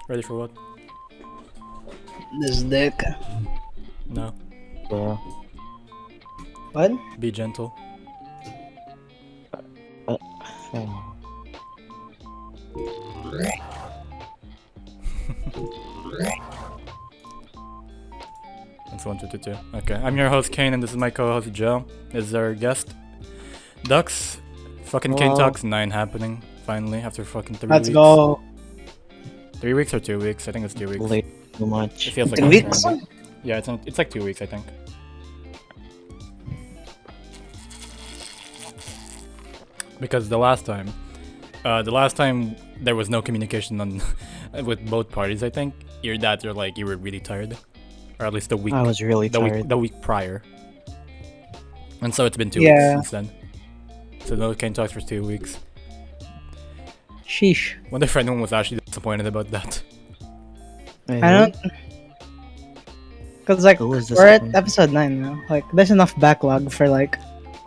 Ready for what? This dick. No. Yeah. What? Be gentle. Oh. That's 1, 2, 2, 2. Okay, I'm your host Kane, and this is my co-host Joe. This is our guest, Ducks. Fucking Kane Hello. Talks 9 happening finally after fucking 3 Let's weeks. go. 3 weeks or 2 weeks? I think it's 2 weeks. Late too It much. feels like 2 weeks? eternity. Yeah, it's like 2 weeks, I think. Because the last time there was no communication on with both parties. I think you're like you were really tired, or at least the week I was really tired. the week prior, and so it's been 2 Yeah. weeks since then. So no Kane Talks for 2 weeks. Sheesh. Wonder if anyone was actually disappointed about that. Wait, I don't. Cause like Who was we're at disappointed? episode 9 now. Like there's enough backlog for like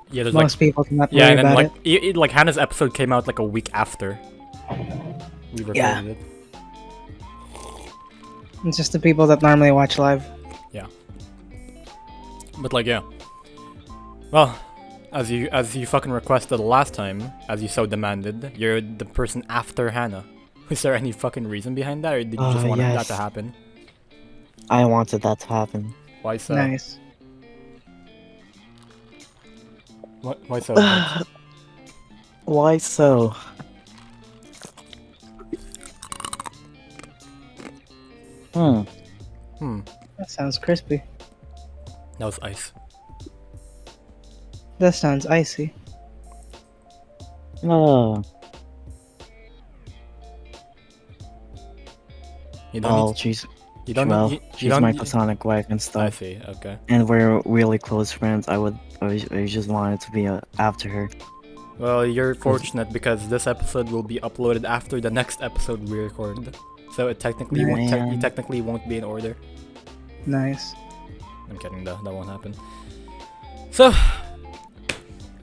Yeah, there's most people to not yeah, worry and then about like it. like Hannah's episode came out like a week after we recorded Yeah. it. It's just the people that normally watch live. But like, yeah. Well, as you fucking requested last time, as you so demanded, you're the person after Hannah. Is there any fucking reason behind that, or did you just want that Yes. to happen? I wanted that to happen. Why so? Nice. Why so? Why so? Hmm. That sounds crispy. That was ice. That sounds icy. Oh. You don't Well, need. she's You don't well, need. You she's don't my need- platonic wife and I stuff, see. Okay. and we're really close friends. I just wanted to be after her. Well, you're fortunate because this episode will be uploaded after the next episode we record, so it technically won't. You Man. technically won't be in order. Nice. I'm kidding, that won't happen. So,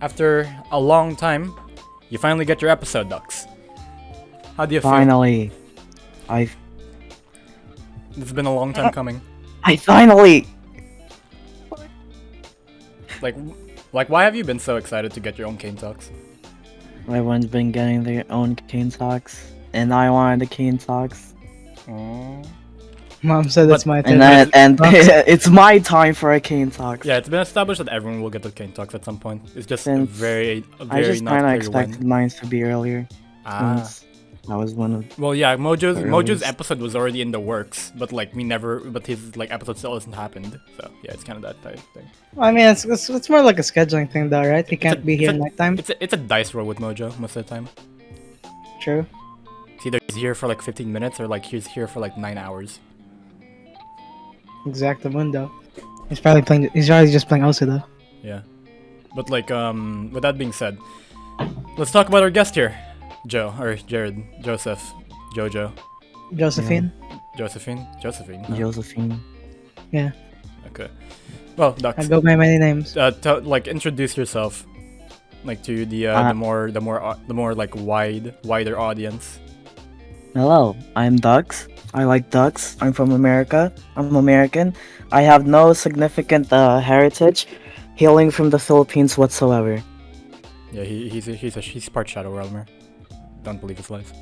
after a long time, you finally get your episode, Ducks. How do you feel? Finally, It's been a long time coming. I finally. Like, why have you been so excited to get your own Kane Talks? Everyone's been getting their own KaineTalks, and I wanted the KaineTalks. Mom said But- it's my And turn. then, and it's my time for a KaineTalks. Yeah, it's been established that everyone will get the Kane Talks at some point. It's just Since very I just not kind of clear expected when. mine to be earlier. Ah. Since I was one of. Well, yeah, Mojo's earliest. episode was already in the works, but like but his like episode still hasn't happened. So yeah, it's kind of that type thing. I mean, it's more like a scheduling thing, though, right? He can't be here nighttime. It's a dice roll with Mojo most of the time. True. It's either he's here for like 15 minutes or like he's here for like 9 hours. Exactamundo. He's probably just playing Osu though. Yeah. But like with that being said, let's talk about our guest here. Joe or Jared, Joseph, Jojo, Josephine. Josephine. Huh? Josephine. Yeah. Okay. Well, I Ducks, go by many names. like introduce yourself, like to the more like wider audience. Hello, I'm Ducks. I like ducks. I'm from America. I'm American. I have no significant heritage, hailing from the Philippines whatsoever. Yeah, he's part shadow realmer. Don't believe his lies.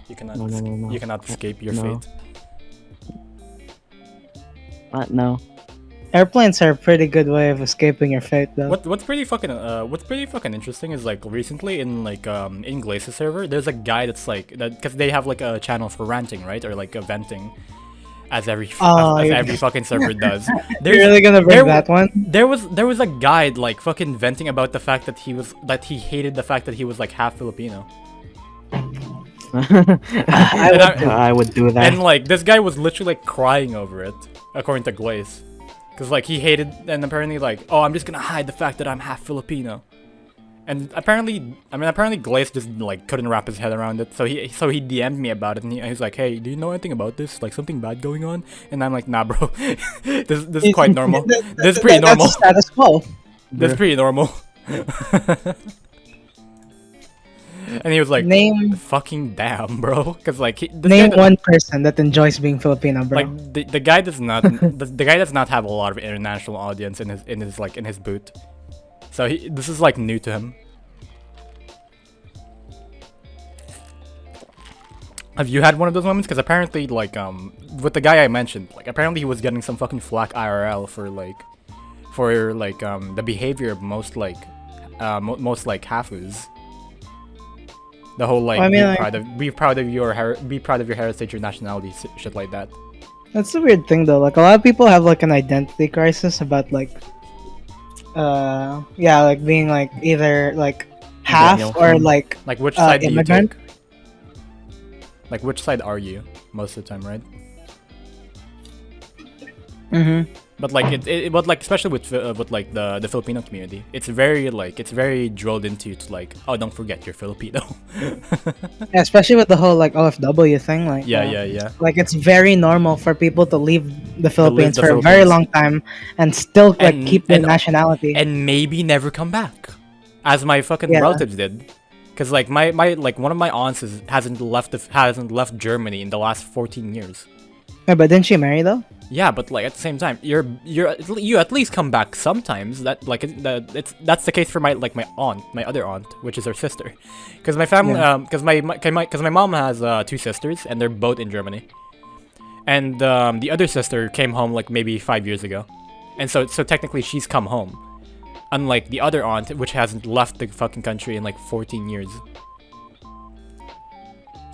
You cannot No. you cannot escape your No. fate. No. Airplanes are a pretty good way of escaping your fate, though. What's pretty fucking interesting is like recently in like in Glacier server, there's a guy that's like that because they have like a channel for ranting, right, or like venting, as every fucking server does. You're really gonna bring there- that one? There was a guy like fucking venting about the fact that he hated the fact that he was like half Filipino. I would do that. And like this guy was literally like crying over it, according to Glaze, because like he hated, and apparently like, oh, I'm just gonna hide the fact that I'm half Filipino, and apparently Glaze just like couldn't wrap his head around it, so he DM'd me about it, and he's like, hey, do you know anything about this? Like something bad going on? And I'm like, nah, bro, this is quite normal. This is pretty normal. That's status quo. This is pretty normal. And he was like, Name "Fucking damn, bro," because like name one person that enjoys being Filipino, bro. like the guy does not the guy does not have a lot of international audience in his boot. So this is like new to him. Have you had one of those moments? Because apparently, like, with the guy I mentioned, like, apparently he was getting some fucking flack IRL for the behavior of most like hafus. The whole like, I mean, be proud of your heritage, your nationality, shit like that. that's the weird thing though. Like a lot of people have like an identity crisis about like, yeah, like being like either like half Daniel. or like Like, which side do you immigrant. take? Like, which side are you most of the time, right? Mm-hmm. But like but like especially with like the Filipino community, it's very drilled into you to like, oh, don't forget you're Filipino. Yeah, especially with the whole like OFW thing. Like yeah. like it's very normal for people to leave the Philippines the for a very Philippines. long time and still like And- keep their and- nationality. And maybe never come back, as my fucking Yeah. relatives did. Cause like my like one of my aunts hasn't left Germany in the last 14 years. Yeah, but didn't she marry though? Yeah, but like at the same time, you at least come back sometimes. That's the case for my other aunt, which is her sister, because my family, Yeah. because my mom has 2 sisters and they're both in Germany, and the other sister came home like maybe 5 years ago, and so technically she's come home, unlike the other aunt which hasn't left the fucking country in like 14 years.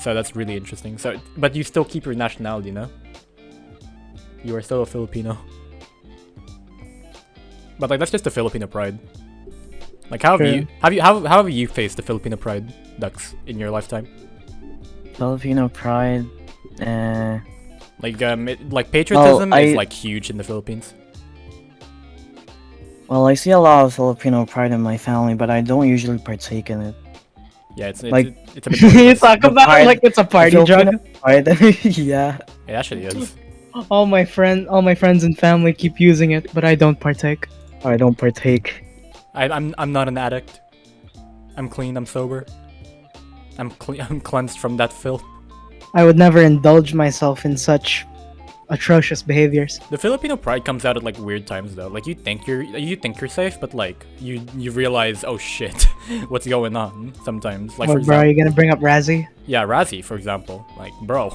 So that's really interesting. So, but you still keep your nationality, no? You are still a Filipino. But like that's just the Filipino pride. Like how have you faced the Filipino pride, Ducks, in your lifetime? Filipino pride. Like patriotism is I- like huge in the Philippines. Well, I see a lot of Filipino pride in my family, but I don't usually partake in it. Yeah, it's Like- it's a bit You pointless. talk The about it pride- like it's a party Filipino drug. pride. Yeah. It actually is. All my friends and family keep using it, but I don't partake. I don't partake. I'm not an addict. I'm clean. I'm sober. I'm cleansed from that filth. I would never indulge myself in such atrocious behaviors. The Filipino pride comes out at like weird times though. Like you think you're safe, but like you realize, oh shit, what's going on sometimes. Like What, for bro, are example, you gonna bring up Razzie? yeah, Razzie for example. Like bro,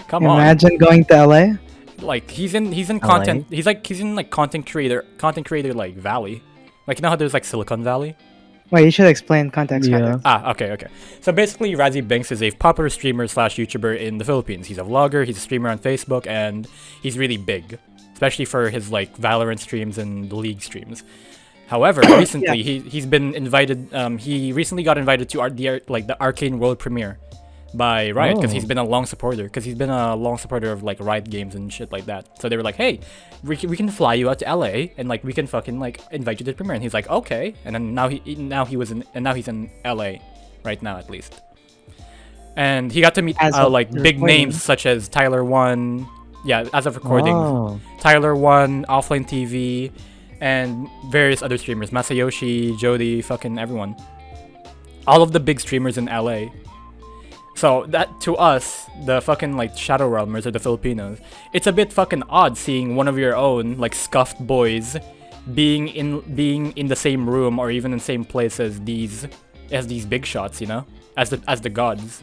come on. Imagine going to LA. Like he's in LA? content. He's in like content creator like valley. Like you know how there's like Silicon Valley. Wait, you should explain context. Yeah. Okay. So basically, Razzie Binks is a popular streamer slash YouTuber in the Philippines. He's a vlogger, he's a streamer on Facebook, and he's really big, especially for his like Valorant streams and League streams. However, recently he's been invited. He recently got invited to the Arcane World Premiere by Riot because he's been a long supporter. Of like Riot games and shit like that. So they were like, hey, we can fly you out to LA and like we can fucking like invite you to the premiere. And he's like, okay. And then now he's in LA right now at least. And he got to meet As of like big recording. names such as Tyler One. Yeah, as of recording, Oh. Tyler One, Offline TV, and various other streamers, Masayoshi, Jody, fucking everyone. All of the big streamers in LA. So that to us, the fucking like shadow realmers or the Filipinos, it's a bit fucking odd seeing one of your own like scuffed boys being in the same room or even in the same place as these big shots, you know, as the gods.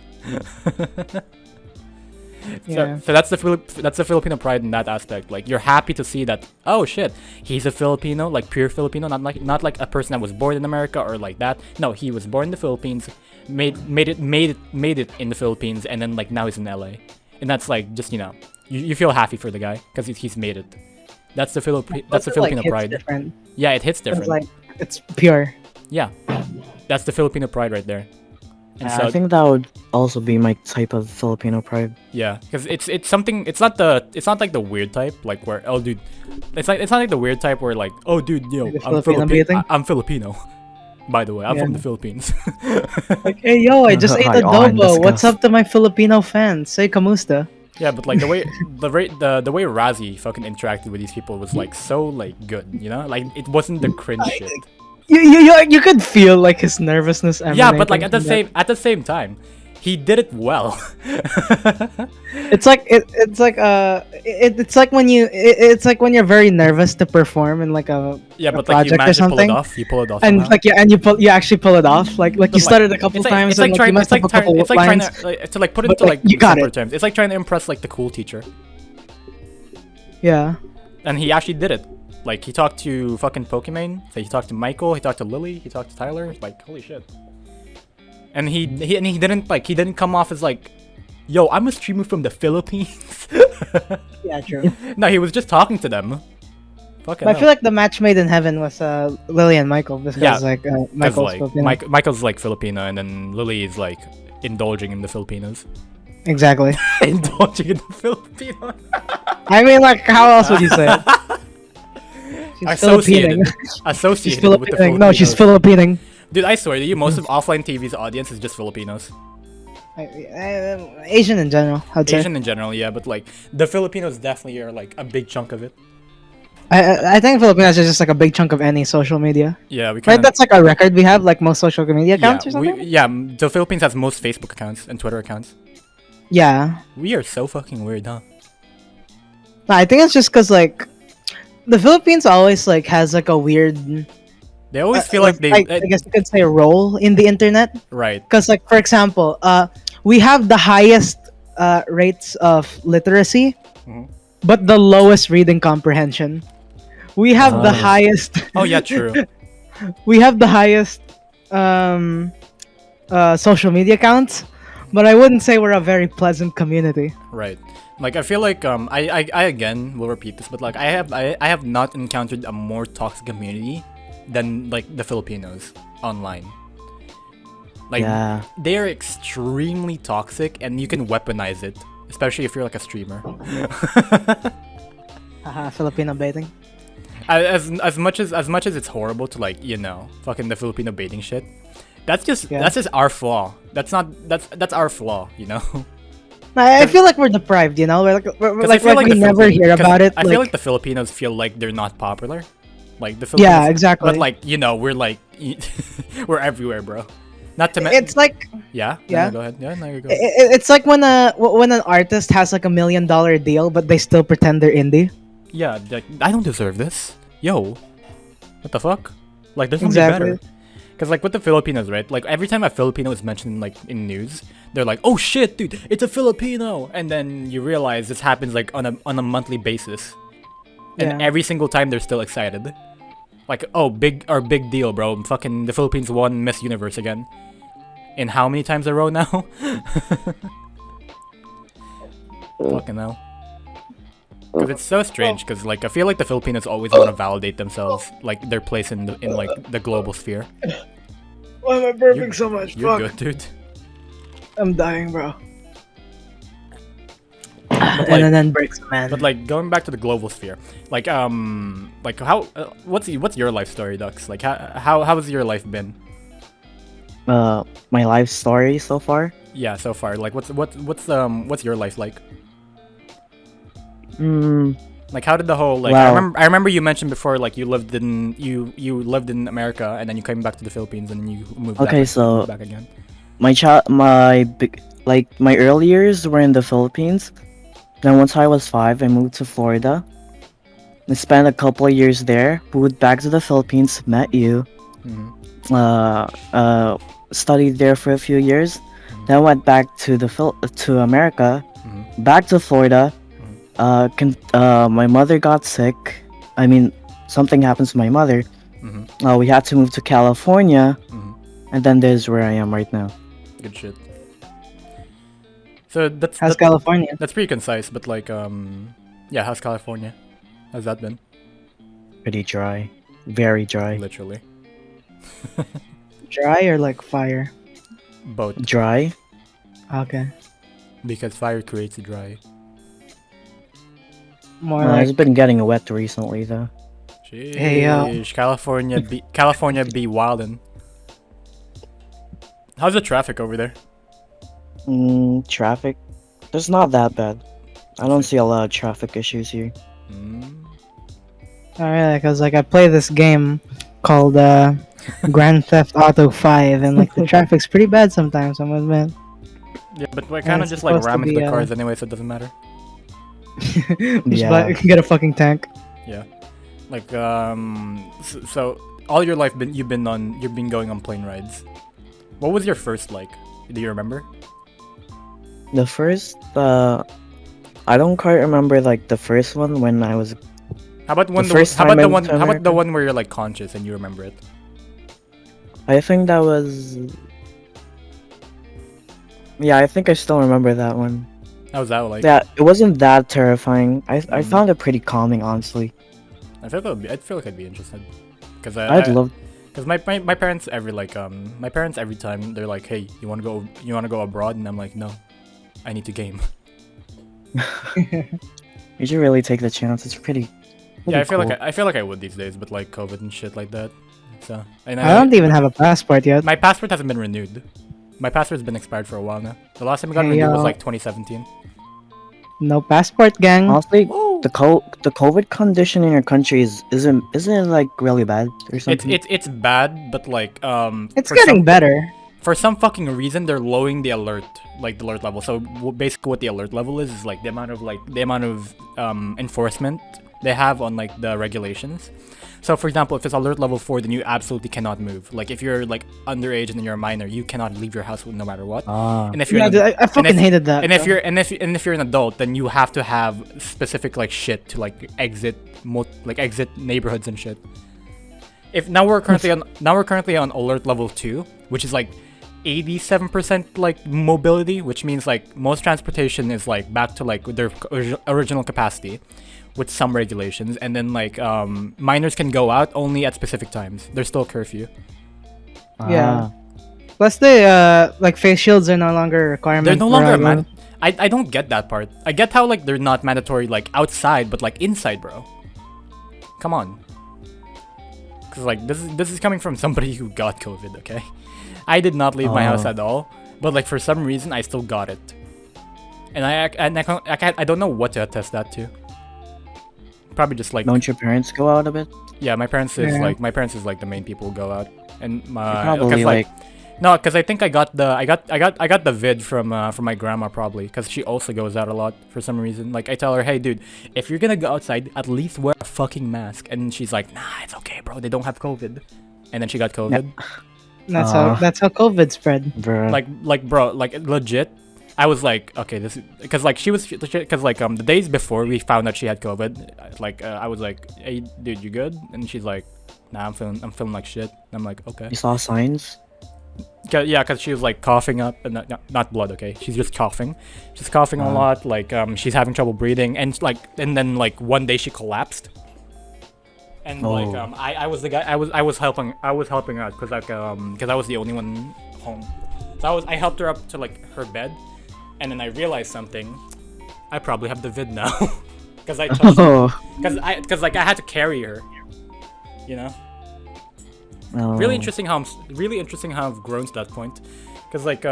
Yeah. So that's the Filipino pride in that aspect. Like you're happy to see that. Oh shit, he's a Filipino, like pure Filipino, not like a person that was born in America or like that. No, he was born in the Philippines, made it in the Philippines, and then like now he's in LA, and that's like just you feel happy for the guy because he's made it. That's the Filipino hits pride. different. Yeah, it hits It's different. like it's pure. Yeah, that's the Filipino pride right there. And I think that would also be my type of Filipino pride. yeah, because it's something. It's not like the weird type, like where oh dude, it's not like the weird type where like oh dude, Like the I'm Filipino breathing? I'm Filipino. By the way, I'm from Yeah. the Philippines. Like, hey yo, I just ate Hi, I'm adobo. What's disgust. up to my Filipino fans? Say kamusta. Yeah, but like the way Razzie fucking interacted with these people was like so like good, you know? Like it wasn't the cringe shit. you could feel like his nervousness Yeah, but like emanating from that. at the same time, he did it well. It's like it's like when it's like when you're very nervous to perform in like Yeah, a but like you project or managed to pull it something, off. You pull it off and somehow. like yeah, and you actually pull it off. Like But, you stuttered a couple it's like times it's and like like you trying messed up a couple it's like trying lines. to like put it but, into like, like you got simpler it. terms. It's like trying to impress like the cool teacher, Yeah. and he actually did it. Like he talked to fucking Pokemon. So he talked to Michael. He talked to Lily. He talked to Tyler. Like holy shit. And he didn't come off as like, yo, I'm a streamer from the Philippines. Yeah, true. No, he was just talking to them. Fucking But I hell. feel like the match made in heaven was Lily and Michael because Yeah, like 'Cause, Michael's like Filipino. Michael's like Filipino, and then Lily is like indulging in the Filipinos. Exactly. Indulging in the Filipinos. I mean, like, how else would you say it? She's Associated, Filipining. She's associated with the Filipining. Filipinos. No, she's Filipining. Dude, I swear to you, most of offline TV's audience is just Filipinos. Asian in general, I'd say. Asian in general, yeah, but like the Filipinos definitely are like a big chunk of it. I think Filipinos is just like a big chunk of any social media. Yeah, we Right, kind of. that's like a record we have, like most social media accounts or something. The Philippines has most Facebook accounts and Twitter accounts. Yeah, We are so fucking weird, huh? no, I think it's just because like the Philippines always like has like a weird. They always feel like they I guess you could say role in the internet. right. Because like for example, we have the highest rates of literacy, Mhm. but the lowest reading comprehension. We have the Oh. highest. Oh yeah, true. We have the highest social media accounts, but I wouldn't say we're a very pleasant community. Right. Like I feel like I again will repeat this, but like I have not encountered a more toxic community than like the Filipinos online. Like Yeah. they are extremely toxic, and you can weaponize it, especially if you're like a streamer. Haha, Filipino baiting. As much as it's horrible to like fucking the Filipino baiting shit. That's just Yeah. that's just our flaw. That's our flaw, you know. I feel like we're deprived, you know. We're 'Cause I like, feel we the never Filipino- hear 'cause about it. I feel like the Filipinos feel like they're not popular. Like the Filipinos. Yeah, exactly. But like we're like we're everywhere, bro. Not to mention. it's like Yeah. Yeah. No, go ahead. Yeah. No, you go. it's like when an artist has like $1 million deal, but they still pretend they're indie. Yeah. Like, I don't deserve this. Yo. What the fuck? Like there's Exactly. something better. Because like with the Filipinos, right? Like every time a Filipino is mentioned like in news, they're like, "Oh shit, dude, it's a Filipino," and then you realize this happens like on a monthly basis, and Yeah. every single time they're still excited. Like, oh, big deal, bro. Fucking the Philippines won Miss Universe again. In how many times a row now? Fucking hell. Because it's so strange. Because like I feel like the Filipinos always want to validate themselves, like their place in like the global sphere. Why am I burping so much? You're good, dude. I'm dying, bro. But And like, then breaks, man. but like going back to the global sphere, like how what's your life story, Dux? Like how has your life been? My life story so far. Yeah, so far. Like what's your life like? Mm, Like how did the whole like Wow. I remember you mentioned before like you lived in America and then you came back to the Philippines and then you moved Okay, back, so- moved back again. my early years were in the Philippines. Then once I was 5, I moved to Florida. I spent a couple of years there. Moved back to the Philippines. Met you. Mhm. Studied there for a few years. Then went back to to America. Mhm. Back to Florida. My mother got sick. I mean, something happens to my mother. Mhm. We had to move to California, Mhm. and then there's where I am right now. Good shit. So How's California? that's pretty concise, but like yeah, how's California? How's that been? Pretty dry, very dry. Literally. Dry or like fire? Both. Dry. Okay. Because fire creates dry. More It's like been getting wet recently though. Hey, yo. Sheesh, California be wildin'. How's the traffic over there? Traffic. It's not that bad. I don't see a lot of traffic issues here. Mm. alright, because like I play this game called Grand Theft Auto 5, and like the traffic's pretty bad sometimes. I'm admit. Yeah, but we're And kind of it's just like supposed to ram into be the cars anyway, so it doesn't matter. Yeah. Get a fucking tank. Yeah, like so all your life you've been going on plane rides. What was your first like? Do you remember? The first, I don't quite remember like the first one when I was. How about The first how about time the I one went to how about the America? one where you're like conscious and you remember it? I think that was. Yeah, I think I still remember that one. How was that like? Yeah, it wasn't that terrifying. I Mm. found it pretty calming, honestly. I feel like I'd be interested, because I'd love. because my parents my parents every time they're like, hey, you wanna go abroad, and I'm like, no, I need to game. You should really take the chance. It's pretty. Yeah, cool. I feel like I would these days, but like COVID and shit like that. So and I don't even have a passport yet. my passport hasn't been renewed. My passport's been expired for a while now. The last time it got Hey, renewed was yo. like 2017. No passport, gang. Honestly, Woo! the COVID condition in your country isn't it like really bad or something? It's bad, but like It's for getting some, better. for some fucking reason they're lowering the alert level. So basically what the alert level is like the amount of enforcement they have on like the regulations. So for example, if it's alert level 4, then you absolutely cannot move. Like if you're like underage and then you're a minor, you cannot leave your house no matter what. Ah. And if you're Yeah, an, dude, I fucking hated that. and if bro. you're an adult, then you have to have specific like shit to like exit neighborhoods and shit. If now we're currently on alert level 2, which is like 87% like mobility, which means like most transportation is like back to like their original capacity with some regulations, and then like minors can go out only at specific times. There's still curfew. Yeah. Plus, like face shields are no longer a requirement. They're no where longer I a go. man. I don't get that part. I get how like they're not mandatory like outside, but like inside, bro. Come on. Cause like this is coming from somebody who got COVID. Okay, I did not leave my house Oh. at all, but like for some reason I still got it, and I don't know what to attest that to. Probably just like Don't your parents go out a bit? yeah, my parents is Yeah. like the main people who go out, and my Probably cause, like. no, because I think I got the vid from my grandma probably, because she also goes out a lot for some reason. Like I tell her, hey dude, if you're gonna go outside, at least wear a fucking mask, and she's like, nah, it's okay, bro, they don't have COVID, and then she got COVID. That's how COVID spread. Bruh. Like bro, like legit. I was like, okay, this is because like because like the days before we found out she had COVID, like I was like, hey dude, you good? And she's like, nah, I'm feeling like shit. And I'm like, okay. You saw signs? Yeah, because she was like coughing up, and not blood. Okay, she's just coughing. She's coughing a lot. Like she's having trouble breathing, and then like one day she collapsed. And like Oh. I was the guy. I was helping out because I was the only one home. So I helped her up to like her bed, and then I realized something. I probably have the vid now because I touched her. Oh. Because like I had to carry her. You know. Oh. Really interesting how I've grown to that point, because like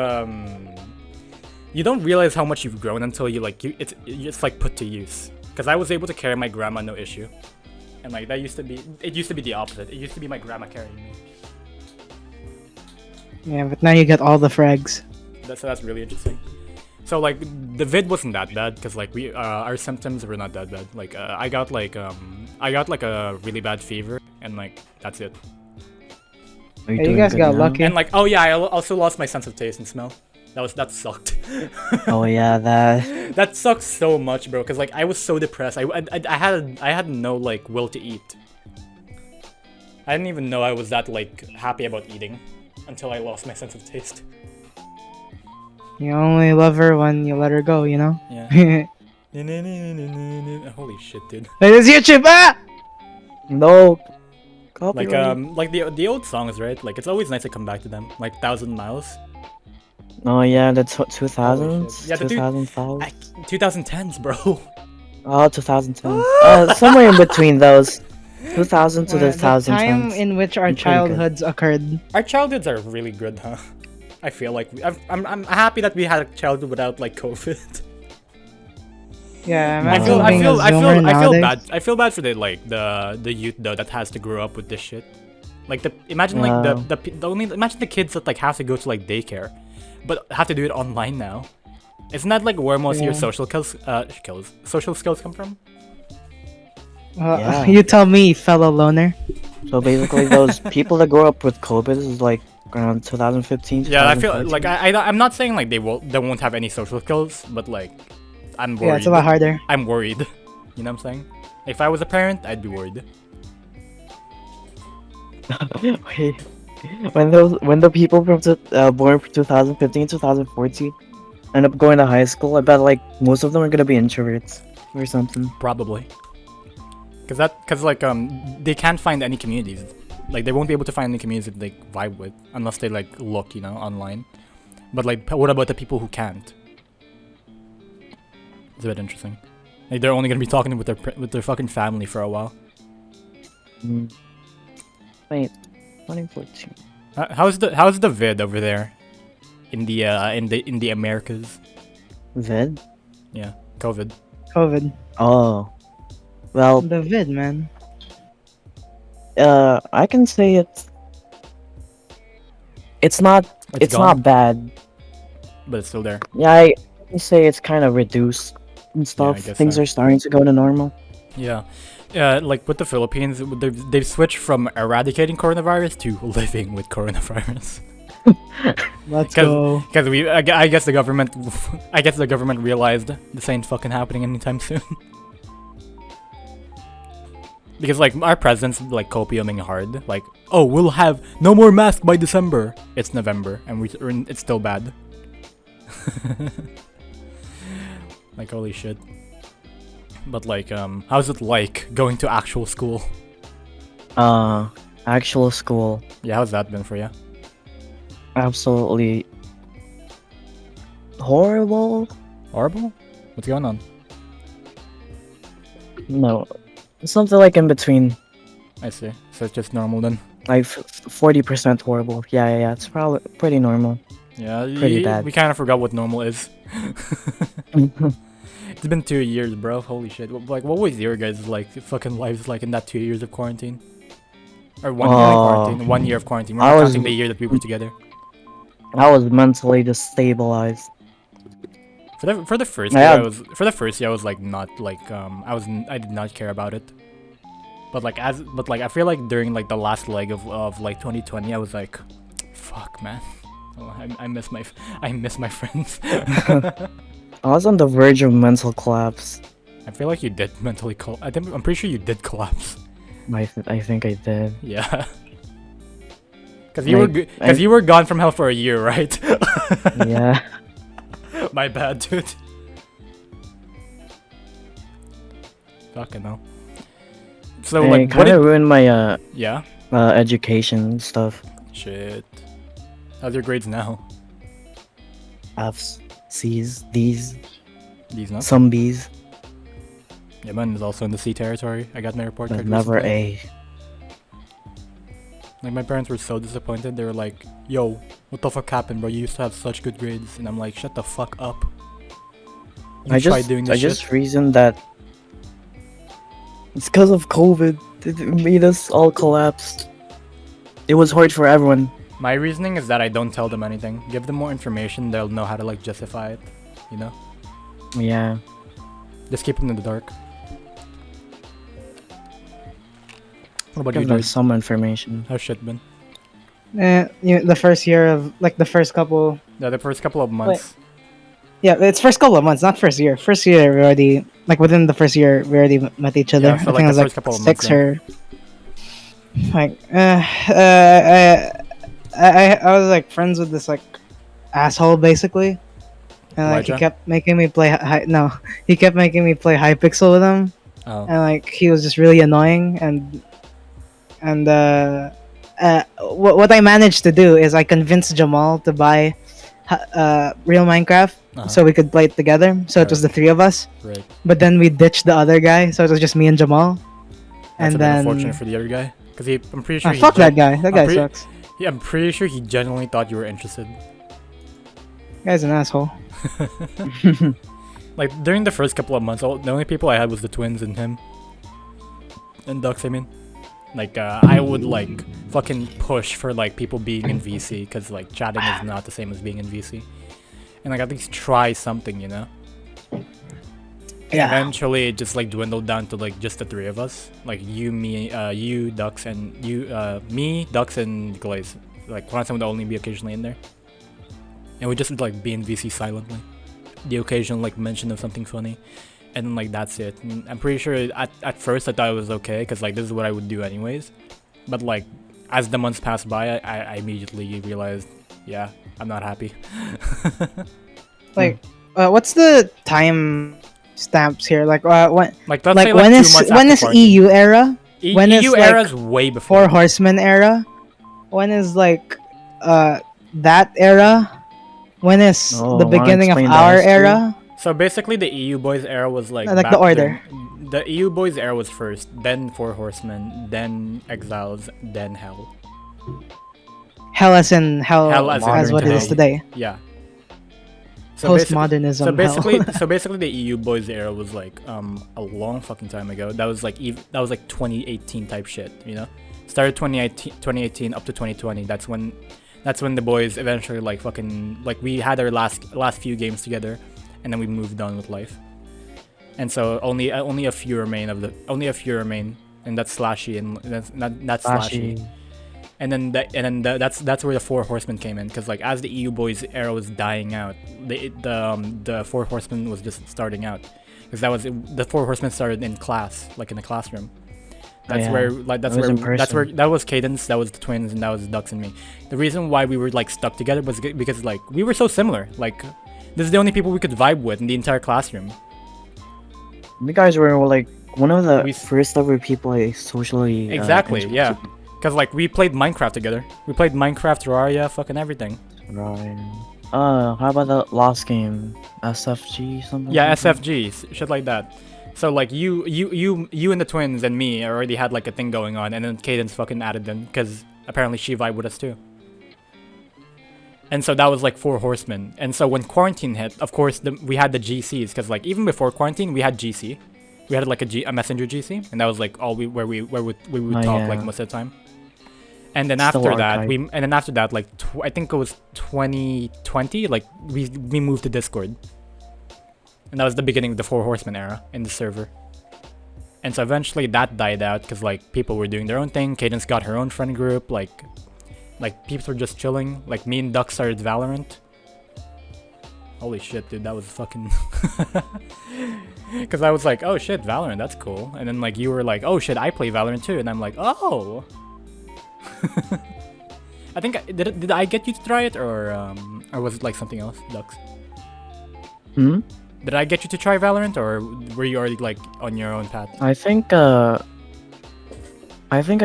you don't realize how much you've grown until it's like put to use. Because I was able to carry my grandma no issue, and like it used to be the opposite. It used to be my grandma carrying me. Yeah, but now you get all the frags. That's really interesting. So like the vid wasn't that bad, because like we our symptoms were not that bad. Like I got like a really bad fever, and like that's it. Are Hey, you doing guys good got now? lucky. And like I also lost my sense of taste and smell. That sucked. Oh yeah, that. That sucks so much, bro. Cause like I was so depressed. I had no like will to eat. I didn't even know I was that like happy about eating until I lost my sense of taste. You only love her when you let her go, you know? Yeah. Holy shit, dude. Hey, this YouTube! Ah! No. Like Copyright. like the old songs, right? Like it's always nice to come back to them. Like 1,000 Miles. Oh yeah, the 2000s, Yeah, the dude- 2005. 2010s, bro. Oh, 2010. Somewhere in between those. 2000 to the The time 2010s. in which our Pretty good. childhoods occurred. Our childhoods are really good, huh? I feel like I'm happy that we had a childhood without like COVID. Yeah, I imagine feel- being a Zoomer I feel nowadays. bad. I feel bad for the youth though that has to grow up with this shit. Like imagine like the only imagine the kids that like have to go to like daycare, but have to do it online now. Isn't that like where most of your social skills come from? Yeah. You tell me, fellow loner. So basically, those people that grow up with COVID is like around 2015. Yeah, I feel 2014. like I'm not saying like they won't have any social skills, but like I'm worried. Yeah, it's a lot harder. I'm worried. You know what I'm saying? If I was a parent, I'd be worried. Wait, when the people from born from 2015, 2014 end up going to high school, I bet like most of them are gonna be introverts or something. Probably. Cause like they can't find any communities. Like they won't be able to find any communities that they vibe with unless they like look, you know, online. But like, what about the people who can't? It's a bit interesting. Like they're only gonna be talking with their fucking family for a while. Wait, 2014. How's the vid over there? In the Americas? Vid? Yeah, COVID. COVID. Oh, well, The vid, man. I can say it's not It's not gone, bad. but it's still there. Yeah, I can say it's kind of reduced and stuff. guess Things so. are starting to go to normal. Yeah. Like with the Philippines, they've switched from eradicating coronavirus to living with coronavirus. Let's go. Because I guess the government, realized this ain't fucking happening anytime soon. Because like our president's like copiuming hard, like, oh, we'll have no more masks by December. It's November and it's still bad. Like holy shit. But like, how's it like going to actual school? Actual school, Yeah, how's that been for you? absolutely horrible. Horrible? What's going on? No, something like in between, I see. So it's just normal then. like 40% horrible. Yeah, it's probably pretty normal. Yeah, Pretty bad. We kind of forgot what normal is. It's been 2 years, bro. Holy shit. Like, what was your guys' like fucking lives like in that 2 years of quarantine? Or 1 year of quarantine? 1 year of quarantine. We're I not was- counting the year that we were together. I was mentally destabilized. For the first Yeah. year, I was like not like I did not care about it. But like I feel like during like the last leg of like 2020, I was like, fuck, man. Oh, I miss my friends. I was on the verge of mental collapse. I feel like you did mentally I'm pretty sure you did collapse. I think I did. Yeah. Cause Like, you were gone from hell for a year, right? Yeah. My bad, dude. Fucking hell. So And like, it kind of ruined my yeah. education and stuff. Shit. How's your grades now? F's, C's, D's, These nuts. some B's, Yeah, mine is also in the C territory. I got my report but card never recently. A. Like my parents were so disappointed. They were like, "Yo, what the fuck happened, bro? You used to have such good grades." And I'm like, "Shut the fuck up." You tried doing this shit. reasoned that it's because of COVID. It made us all collapse. It was hard for everyone. My reasoning is that I don't tell them anything. Give them more information, they'll know how to like justify it. You know? Yeah. Just keep them in the dark. What about Give you, them dude? some information. How's shit been? The first year of like the first couple. Yeah, the first couple of months. Yeah, it's first couple of months, not first year. First year we already like within the first year we already met each other. Yeah, I for, think like, it was the like first couple of 6 months, or like I was like friends with this like asshole basically, and like he Elijah? kept making me play he kept making me play Hypixel with him, Oh. and like he was just really annoying and what I managed to do is I convinced Jamal to buy real Minecraft Uh-huh. so we could play it together. So it was the three of us. Right. But then we ditched the other guy, so it was just me and Jamal. That's And a bit then unfortunate for the other guy. Because I'm pretty sure fuck that guy. That guy sucks. Yeah, I'm pretty sure he genuinely thought you were interested. Guy's an asshole. Like, during the first couple of months, the only people I had was the twins and him. And Dux, I mean. Like I would like fucking push for like people being in VC because like chatting is not the same as being in VC, and like at least try something, you know. Yeah. Eventually, it just like dwindled down to like just the three of us, like you, me, you, Dux, and you, me, Dux, and Glaze. Like Quantum would only be occasionally in there, and we just would like be in VC silently. The occasional like mention of something funny, and then like that's it. And I'm pretty sure at first I thought it was okay because like this is what I would do anyways, but like as the months passed by, I immediately realized, yeah, I'm not happy. Like, what's the time stamps here? Like, when Like let's like say when like 2 is months when after is quarantine. EU era? When is EU like era's way before. Four Horsemen era? When is like that era? When is Oh, the wanna beginning of explain the our history? era? So basically, the EU boys era was like Like the back order. The EU boys era was first, then Four Horsemen, then Exiles, then Hell. Hell as in hell, Hell as in as what it is today. Yeah. So basically, Postmodernism. so basically, hell. so basically, the EU boys era was like a long fucking time ago. That was like 2018 type shit, you know. Started 2018 up to 2020. That's when the boys eventually like fucking like we had our last few games together, and then we moved on with life. And so only a few remain, and that's Slashy, and that's Slashy. And then that's where the Four Horsemen came in, because like as the EU boys era was dying out, the Four Horsemen was just starting out, because the Four Horsemen started in class, like in the classroom. That was Cadence, that was the twins, and that was Dux and me. The reason why we were like stuck together was because like we were so similar. Like this is the only people we could vibe with in the entire classroom. You guys were like one of the first ever people I socially Exactly, introduced yeah. to. Because like we played Minecraft together. We played Minecraft, Terraria, fucking everything. Right. How about the last game? SFG something? Yeah, SFG, shit like that. So like you and the twins and me already had like a thing going on, and then Cadence fucking added them because apparently she vibed with us too. And so that was like Four Horsemen. And so when quarantine hit, of course we had the GCs, because like even before quarantine we had GC. We had like a messenger GC, and that was like all we would talk like most of the time. And then Still after that, like I think it was 2020, like we moved to Discord, and that was the beginning of the Four Horsemen era in the server. And so eventually that died out because like people were doing their own thing. Cadence got her own friend group, like people were just chilling. Like me and Duck started Valorant. Holy shit, dude, that was fucking. Because I was like, oh shit, Valorant, that's cool. And then like you were like, oh shit, I play Valorant too, and I'm like, oh. I think did I get you to try it, or was it like something else, Dux? Did I get you to try Valorant, or were you already like on your own path? I think I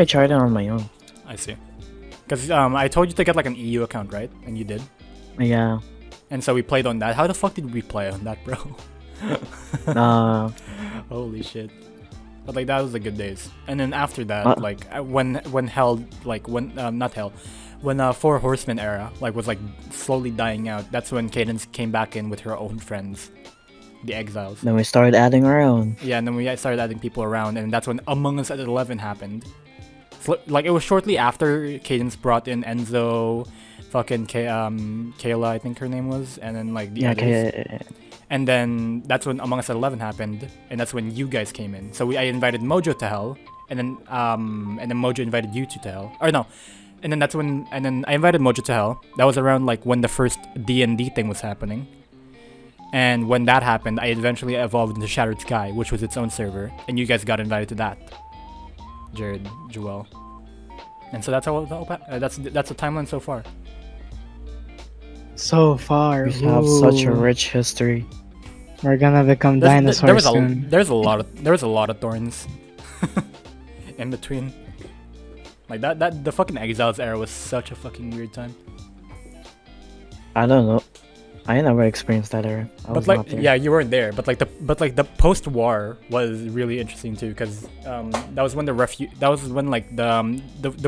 tried it on my own. I see. Because I told you to get like an EU account, right? And you did. Yeah. And so we played on that. How the fuck did we play on that, bro? Holy shit. But like that was the good days. And then after that, like when Hell, like when not Hell, when Four Horsemen era like was like slowly dying out, that's when Cadence came back in with her own friends, the Exiles. Then we started adding our own. Yeah, and then we started adding people around, and that's when Among Us at 11 happened. So, like it was shortly after Cadence brought in Enzo, fucking Kayla, I think her name was, and then like the others. And then that's when Among Us at 11 happened, and that's when you guys came in. So I invited Mojo to Hell, and then Mojo invited you two to Hell. Or no, and then I invited Mojo to Hell. That was around like when the first D&D thing was happening. And when that happened, I eventually evolved into Shattered Sky, which was its own server, and you guys got invited to that. Jared, Joel. And so that's how that's the timeline so far. So far, We have such a rich history. We're gonna become dinosaurs soon. There was a lot of thorns in between. Like that the fucking Exiles era was such a fucking weird time. I don't know. I never experienced that era. But like, yeah, you weren't there. But like the post-war was really interesting too, because that was when the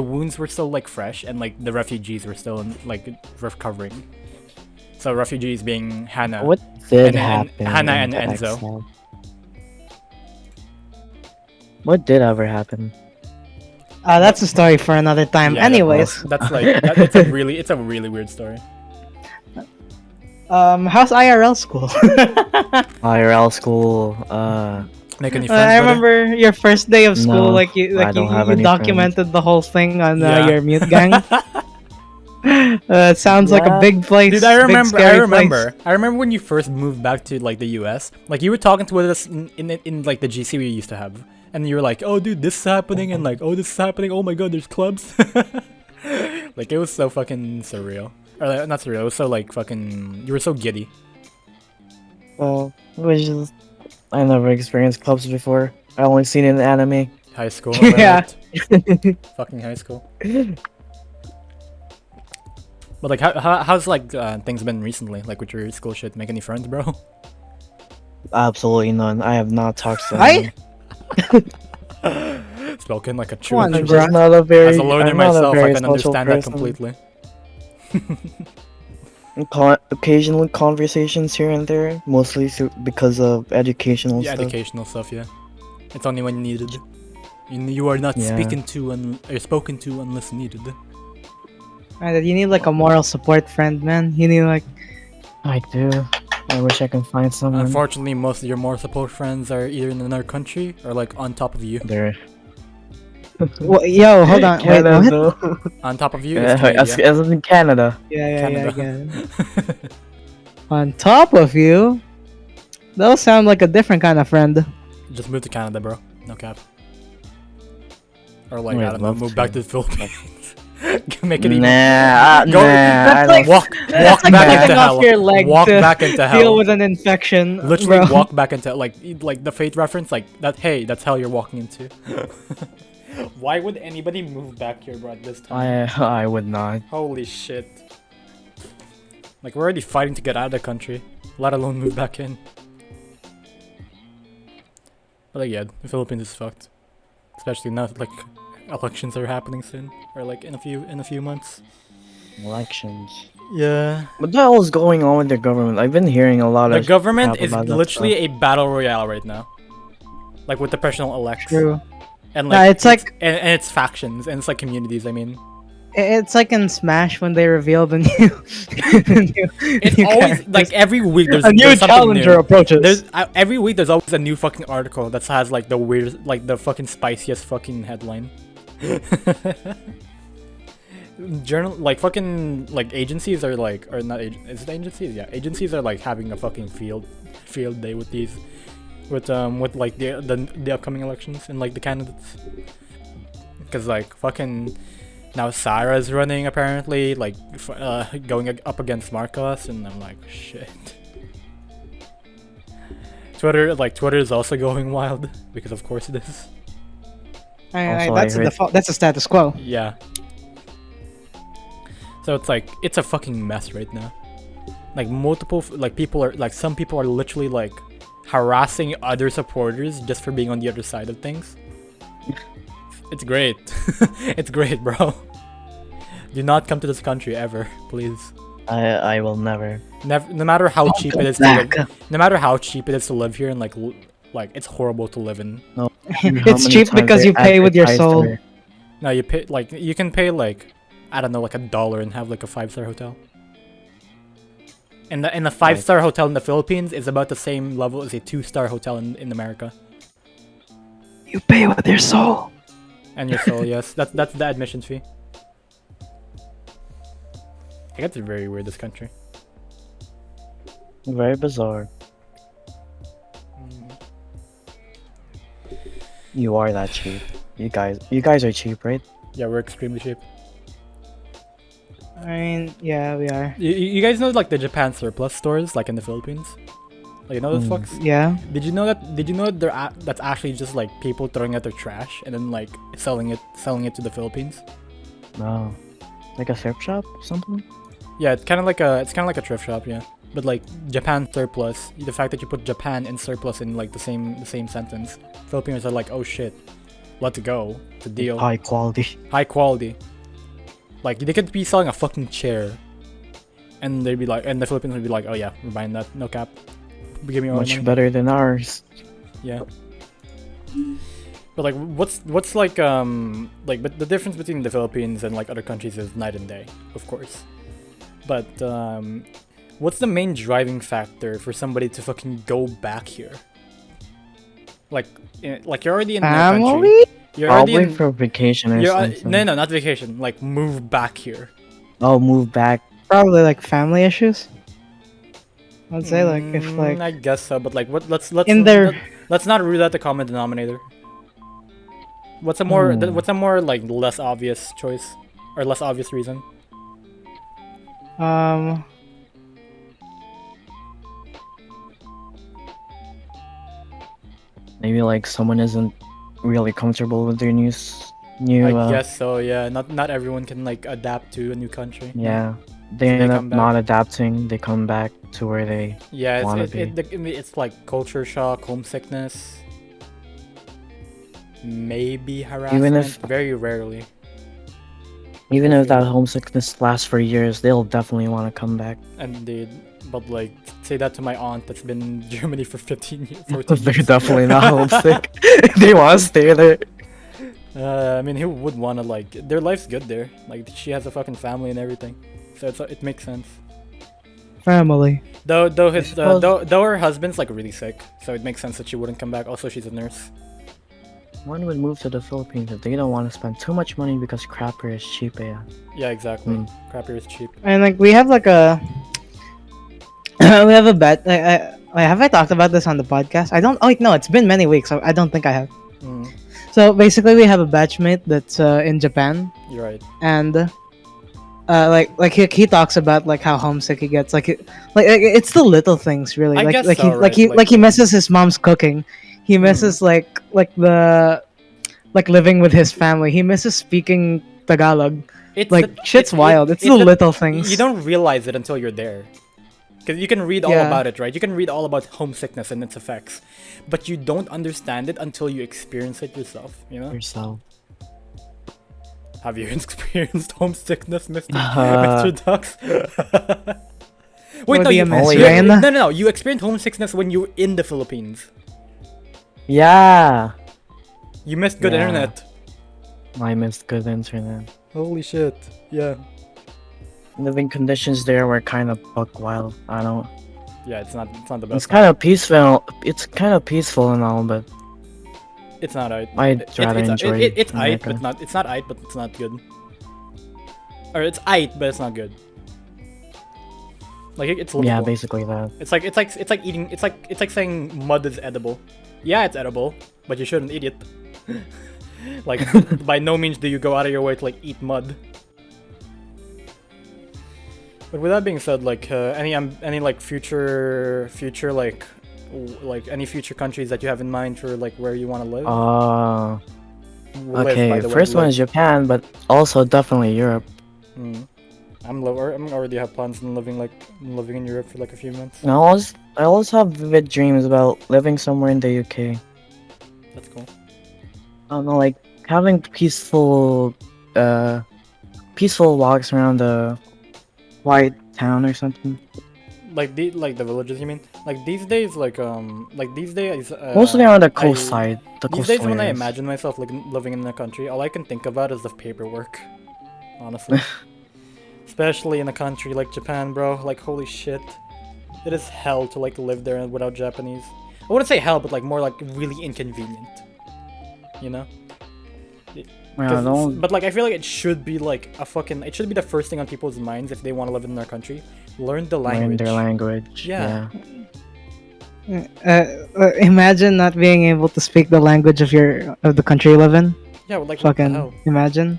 wounds were still like fresh, and like the refugees were still like recovering. So refugees being Hannah. What did happen? Hannah and in Enzo. Exile? What did ever happen? That's a story for another time. Yeah, Anyways, that's like it's a really weird story. how's IRL school? IRL school. Make any friends, I brother? remember your first day of school. No, Like I you, don't have you any documented the whole thing on Yeah. your mute gang. It sounds like a Yeah. big place. Dude, I big, remember. scary place. I remember when you first moved back to like the U.S. Like you were talking to us in like the GC we used to have, and you were like, "Oh, dude, this is happening," and like, "Oh, this is happening. Oh my God, there's clubs." Like it was so fucking surreal, or like, not surreal. It was so like fucking. You were so giddy. Well, it was just I never experienced clubs before. I only seen it in anime. High school. am I Yeah. right? Fucking high school. But like, how's like things been recently? Like with your school shit, make any friends, bro? Absolutely none. I have not talked to Right? anyone. Spoken like a true. on, I'm bro. just not a very. As a loner I'm not a myself, I very can social understand that person. completely. Occasional conversations here and there, mostly because of educational Yeah, stuff. educational stuff. Yeah, it's only when needed. You are not Yeah. spoken to unless needed. You need like a moral support friend, man. You need like I do. I wish I can find someone. Unfortunately, most of your more support friends are either in another country or like on top of you. There. yo, hold on, wait, what? Canada. On top of you is Yeah, Canada. as in Canada. Yeah, Canada. again. On top of you, those sound like a different kind of friend. Just move to Canada, bro. No cap. Or like I'd I don't know, love move to. back to the Philippines. Make it even. Nah, Go- nah. That's I like- don't- Walk That's like back cutting into off hell. your leg Walk to back into deal hell. with an infection. Literally bro. walk back into like the fate reference, like that. Hey, that's hell you're walking into. Why would anybody move back here, bro? At this time? I would not. Holy shit! Like we're already fighting to get out of the country, let alone move back in. But like, yeah, the Philippines is fucked. Especially now that, like elections are happening soon, or like in a few months. Elections. Yeah. What the hell is going on with the government? I've been hearing a lot The of government crap is about that literally stuff. a battle royale right now. Like with the personal elects. True. And Nah, like it's like- and it's factions and it's like communities, I mean. It's like in Smash when they reveal the new. It's always like every week there's a new there's something challenger new. approaches. There's every week there's always a new fucking article that has like the weird, like the fucking spiciest fucking headline. Journal like fucking like agencies are like, or not is it agencies? Yeah, agencies are like having a fucking field day with these, with like the upcoming elections and like the candidates. Cause like fucking now Sarah's running apparently, like going up against Marcos, and I'm like shit. Twitter is also going wild because of course it is. That's Also, I the heard- default. That's the status quo. Yeah. So it's like it's a fucking mess right now. Like some people are literally like harassing other supporters just for being on the other side of things. It's great. It's great, bro. Do not come to this country ever, please. I will never. Never, no matter how cheap it is to live, no matter how cheap it is to live here, and like it's horrible to live in. No. It's cheap because you pay with your soul. No, you pay like you can pay like I don't know, like $1 and have like a 5-star hotel. And the 5-star hotel in the Philippines is about the same level as a 2-star hotel in America. You pay with your soul. And your soul, yes. That's the admission fee. I guess it's very weird, this country. Very bizarre. You are that cheap. You guys are cheap, right? Yeah, we're extremely cheap. I mean, yeah, we are. You guys know like the Japan surplus stores like in the Philippines? Like you know those fucks? Yeah. Did you know that that's actually just like people throwing out their trash and then like selling it to the Philippines? No. Like a thrift shop or something? Yeah, it's kind of like a thrift shop, yeah. But like Japan surplus, the fact that you put Japan and surplus in like the same sentence, Filipinos are like, oh shit, let's go, it's a deal. High quality. High quality. Like they could be selling a fucking chair, and they'd be like, and the Filipinos would be like, oh yeah, we're buying that, no cap. Give me all the Much money. better than ours. Yeah. But like, what's like but the difference between the Philippines and like other countries is night and day, of course. But what's the main driving factor for somebody to fucking go back here? Like, like you're already in their country. Family? You're already Probably in. for vacation or something. No, not vacation. Like move back here. Oh, move back. Probably like family issues. I'd say like if like I guess so, but like what? Let's in their let's not rule out the common denominator. What's a more like less obvious choice or less obvious reason? Maybe like someone isn't really comfortable with their new. I guess so. Yeah, not everyone can like adapt to a new country. Yeah, they So they end up come back. not adapting. They come back to where they. Yeah, wanna it's like culture shock, homesickness, maybe harassment. if- Very rarely. Even if that homesickness lasts for years, they'll definitely want to come back. Indeed, but like say that to my aunt that's been in Germany for 15 years, 14 They're years. definitely not homesick. They want to stay there. I mean, who would want to like? Their life's good there. Like she has a fucking family and everything, so it makes sense. family. Though suppose- though her husband's like really sick, so it makes sense that she wouldn't come back. Also, she's a nurse. One would move to the Philippines if they don't want to spend too much money because crap here is cheap. Yeah. Yeah, exactly. Mm. Crap here is cheap. And like we have like a we have a bet. Have I talked about this on the podcast? I don't. Oh wait, no, it's been many weeks. So I don't think I have. Mm, So basically, we have a batchmate that's in Japan, you're right. and he talks about like how homesick he gets. It's the little things really. I Like guess like so, he like right? he misses his mom's cooking. He misses like living with his family. He misses speaking Tagalog. It's Like the- shit's it- wild. It's the the- little things. You don't realize it until you're there. Because you can read all Yeah. about it, right? You can read all about homesickness and its effects. But you don't understand it until you experience it yourself, you know? Yourself. Have you experienced homesickness, Mr. Uh, Mr. Ducks? Wait, What no, do you, you miss, you- Ryan? no. You experienced homesickness when you were in the Philippines. Yeah. You missed good Yeah. internet. I missed good internet. Holy shit. Yeah. Living conditions there were kind of buck wild. I don't. Yeah, it's not the It's best. kind of peaceful. It's kind of peaceful and all, but It's not right. I'd rather enjoy. It's aight, America. but not. It's not aight, but it's not good. Or it's aight, but it's not good. Like it's livable. Yeah, basically that. It's like eating. It's like saying mud is edible. Yeah, it's edible, but you shouldn't eat it. Like by no means do you go out of your way to like eat mud. But with that being said, like any like future like any future countries that you have in mind for like where you want to live? Live, Okay. by the way, First one live. is Japan, but also definitely Europe. I'm already have plans on living in Europe for like a few months. And I also have vivid dreams about living somewhere in the UK. That's cool. I don't know, like having peaceful walks around the white town or something. Like the villages, you mean? Like these days, Mostly on the coast side. The These coastal days, when I areas. imagine myself like living in a country, all I can think about is the paperwork. Honestly, especially in a country like Japan, bro. Like holy shit, it is hell to like live there without Japanese. I wouldn't say hell, but like more like really inconvenient. You know? Yeah, 'Cause don't- but like I feel like it should be like it should be the first thing on people's minds if they want to live in their country. Learn the learn language. their language. Yeah. Imagine not being able to speak the language of the country you live in. Yeah, well, like what the Fucking hell? imagine.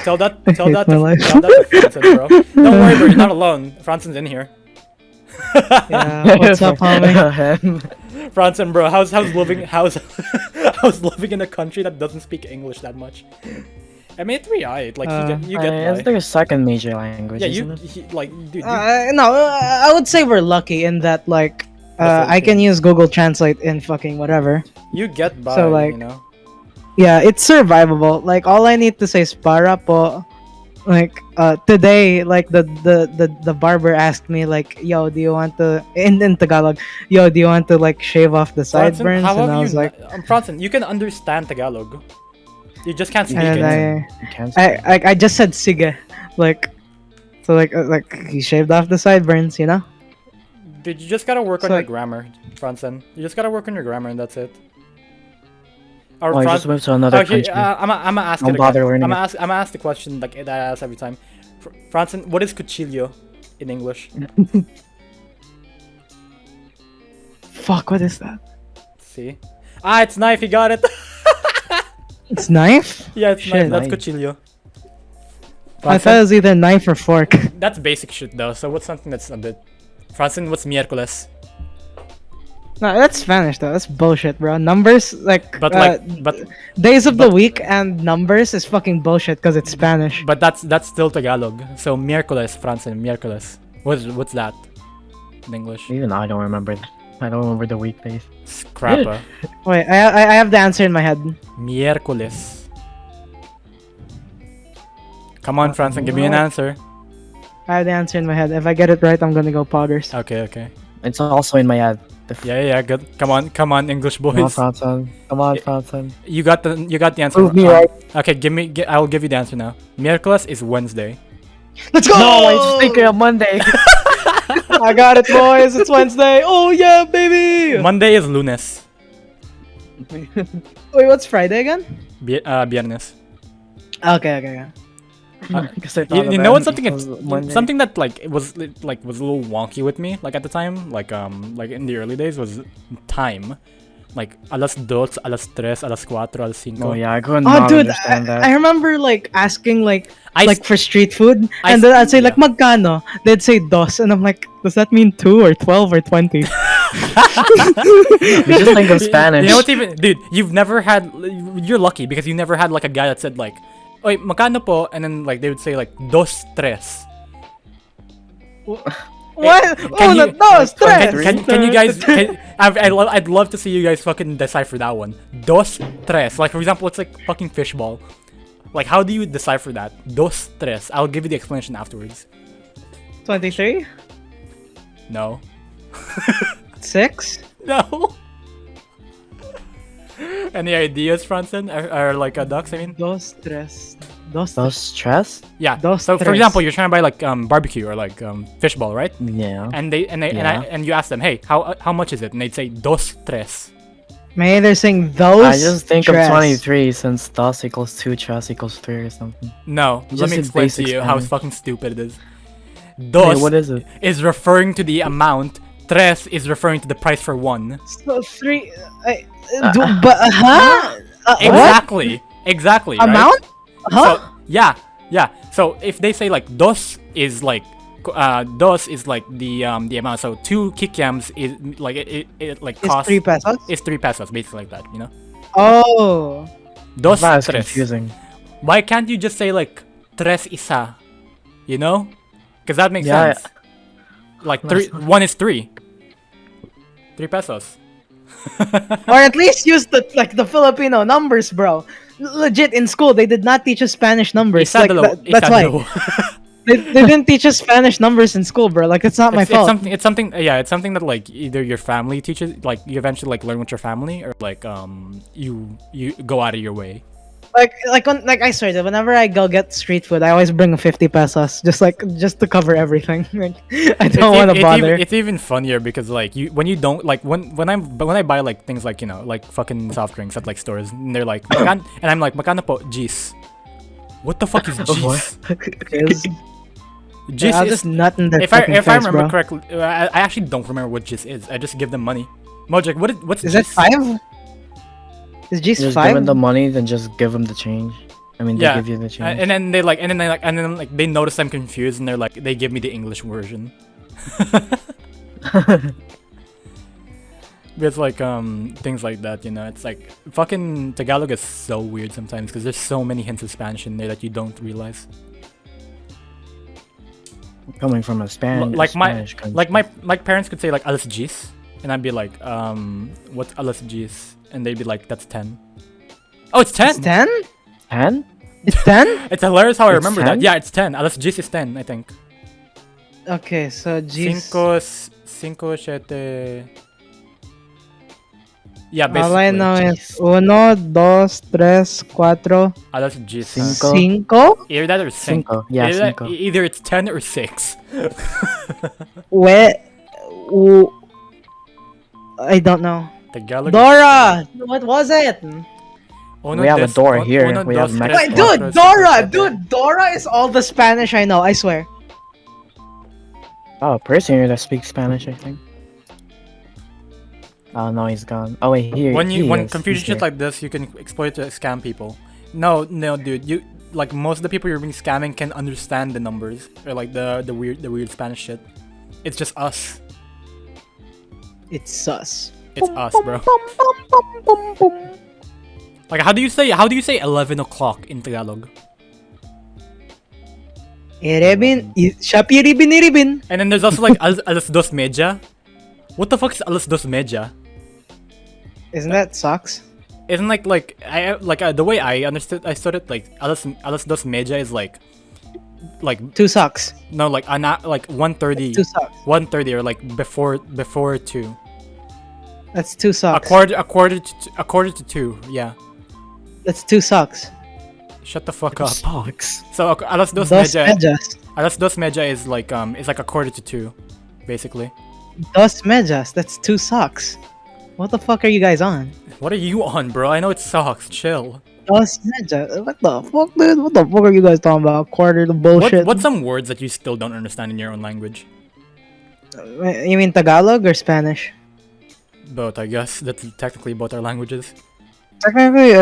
tell that I tell hate that my to, life. tell that to Franson, bro. Don't worry, bro. You're not alone. Franson's in here. Yeah, what's up, homie? Franson, bro. How's living how's living in a country that doesn't speak English that much? I mean, it's alright. Like you get It's by. their second major language, Yeah, isn't it? like dude. No, I would say we're lucky in that like I can use Google Translate in fucking whatever. You get by. So, like, you know. Yeah, it's survivable. Like all I need to say is para po, Like today, like the barber asked me like, "Yo, do you want to in Tagalog? Yo, do you want to like shave off the Franson, sideburns?" how And have I you? was like, Franson, you can understand Tagalog. You just can't speak and it. then You can't I just said sige, like so like he shaved off the sideburns, you know. Dude, you just gotta work on So your like, grammar, Franson. You just gotta work on your grammar, and that's it. Or Oh, I just moved to another okay, country. I'm gonna ask Don't it bother again. learning it. I'm gonna ask the question like that I ask every time. Franson, what is cuchillo in English? fuck, what is that? See? Ah, it's knife. He got it. It's knife? Yeah, it's Shit. knife. That's Knife. cuchillo. I thought it was either knife or fork. That's basic shit though. So what's something that's a bit? Franson, what's miércoles? No, that's Spanish though. That's bullshit, bro. Numbers like But but days of the week and numbers is fucking bullshit because it's Spanish. but that's still Tagalog. So miércoles, Franson, miércoles. What's that in English? Even I don't remember. I don't remember the weekdays. Scrappa. Wait, I have the answer in my head. Miércoles. Come on, Franson, give me an answer. I have the answer in my head. If I get it right, I'm gonna go poggers. Okay, okay. It's also in my head. Yeah, good. Come on, English Come on, boys. Franson. Come on, Franson. You got the answer. Prove me right. Okay, I'll give you the answer now. Miércoles is Wednesday. Let's go! No, I was thinking of Monday. I got it, boys. It's Wednesday. Oh yeah, baby. Monday is lunes. Wait, what's Friday again? Viernes. Okay. Because I thought You of know it what's something was that's Monday. something that like was a little wonky with me like at the time like in the early days was time, like alas dos, alas tres, alas cuatro, alas cinco. Oh yeah, I couldn't Oh, not dude, understand that. I remember like asking like I like for street food, I and then I'd say yeah. like magkano. They'd say dos, and I'm like, does that mean 2 or 12 or 20? You just think of Spanish. You know what's even, dude? You're lucky because you never had like a guy that said like, "Oy, magkano po," and then like they would say like dos tres. What? Can you- dos, tres. Can you guys? I'd love to see you guys fucking decipher that one. Dos tres. Like for example, it's like fucking fishball. Like how do you decipher that? Dos tres. I'll give you the explanation afterwards. 23? No. 6? No. Any ideas, Franson? Or like ducks? I mean. Dos, tres. Dos, Those stress? Yeah. Dos So for tres. example, you're trying to buy like barbecue or like fishball, right? Yeah. And Yeah. and you ask them, hey, how much is it? And they'd say dos tres. Maybe they're saying those. I just think tres. of 23 since dos equals 2, tres equals 3 or something. No, let Just me in explain to basic you how Spanish. fucking stupid it is. Wait, Dos what is it? is referring to the amount. Tres is referring to the price for one. So 3. But huh? What? Exactly. Right? Amount? Huh? So yeah. So if they say like dos is like the amount. So 2 kikiams is like it like It's costs 3 pesos? It's 3 pesos, basically like that, you know. Oh. Dos That's tres. confusing. Why can't you just say like tres isa? You know, because that makes Yeah. sense. Like one is 3. 3 pesos. Or at least use the Filipino numbers, bro. Legit, in school they did not teach us Spanish numbers. Isa Like, dalawa- that's isa why dalawa. they didn't teach us Spanish numbers in school, bro. Like it's not my fault. It's something that like either your family teaches, like you eventually like learn with your family, or like you go out of your way. Like I swear that whenever I go get street food, I always bring 50 pesos, just to cover everything. Like, I don't want to bother. It's even funnier because like when you don't like when I buy like things like, you know, like fucking soft drinks at like stores, and they're like and I'm like magkano po gis. What the fuck is gis? Gis I'll is, just nut in their if I fucking face, remember bro. correctly, I actually don't remember what gis is. I just give them money. Mojek, what's Is it gis? 5? Is G's Just 5? give them the money, then just give them the change. I mean, they Yeah, give you the change. and then they notice I'm confused, and they give me the English version. It's like things like that, you know. It's like fucking Tagalog is so weird sometimes because there's so many hints of Spanish in there that you don't realize. Coming from a Spanish country. My parents could say like alas gis, and I'd be like what's alas gis, and they'd be like that's 10. Oh, it's 10. It's 10? 10? It's 10? It's hilarious how I It's remember 10? that. Yeah, it's 10. Alas 10 is 10, I think. Okay, so G's. Cinco, siete. Yeah, All I basically. know is 1, 2, 3, 4, Alas 10. Cinco. 5. Either that or cinco. Cinco. Yeah, cinco. Either it's 10 or 6. Where? w- I don't know. Tagalog. Dora! What was it? Uno, We have a door here. Uno, We dos, have tres, Mexico. Wait, cuatro, dude, cinco, Dora! siete. Dude, Dora is all the Spanish I know, I swear. Oh, a person here that speaks Spanish, I think. Oh no, he's gone. Oh wait, here. When he is. confusion He's shit here. like this, you can exploit to scam people. No, dude. You like most of the people you're being scamming can understand the numbers or like the weird Spanish shit. It's just us. It's sus. It's us, bro. Like how do you say 11 o'clock in Tagalog? Iribin, Shapi Ribin Iribin. And then there's also like alas dos media. What the fuck is alas dos media? Isn't that socks? Isn't the way I understood it like alas dos media is like 2 socks. no like 1:30 2 socks. 1:30 or like before 2. That's 2 A socks. quarter to 2, yeah. That's 2 socks. Shut the fuck up. Socks. So alas dos Dos media mejas. alas dos media is like a quarter to 2 basically. Dos mejas. That's 2 socks. What the fuck are you guys on? What are you on, bro? I know it sucks. Chill. Dos mejas. What the fuck, dude? What the fuck are you guys talking about? Quarter the bullshit. What's some words that you still don't understand in your own language? You mean Tagalog or Spanish? Both, I guess. That's technically both our languages. Technically,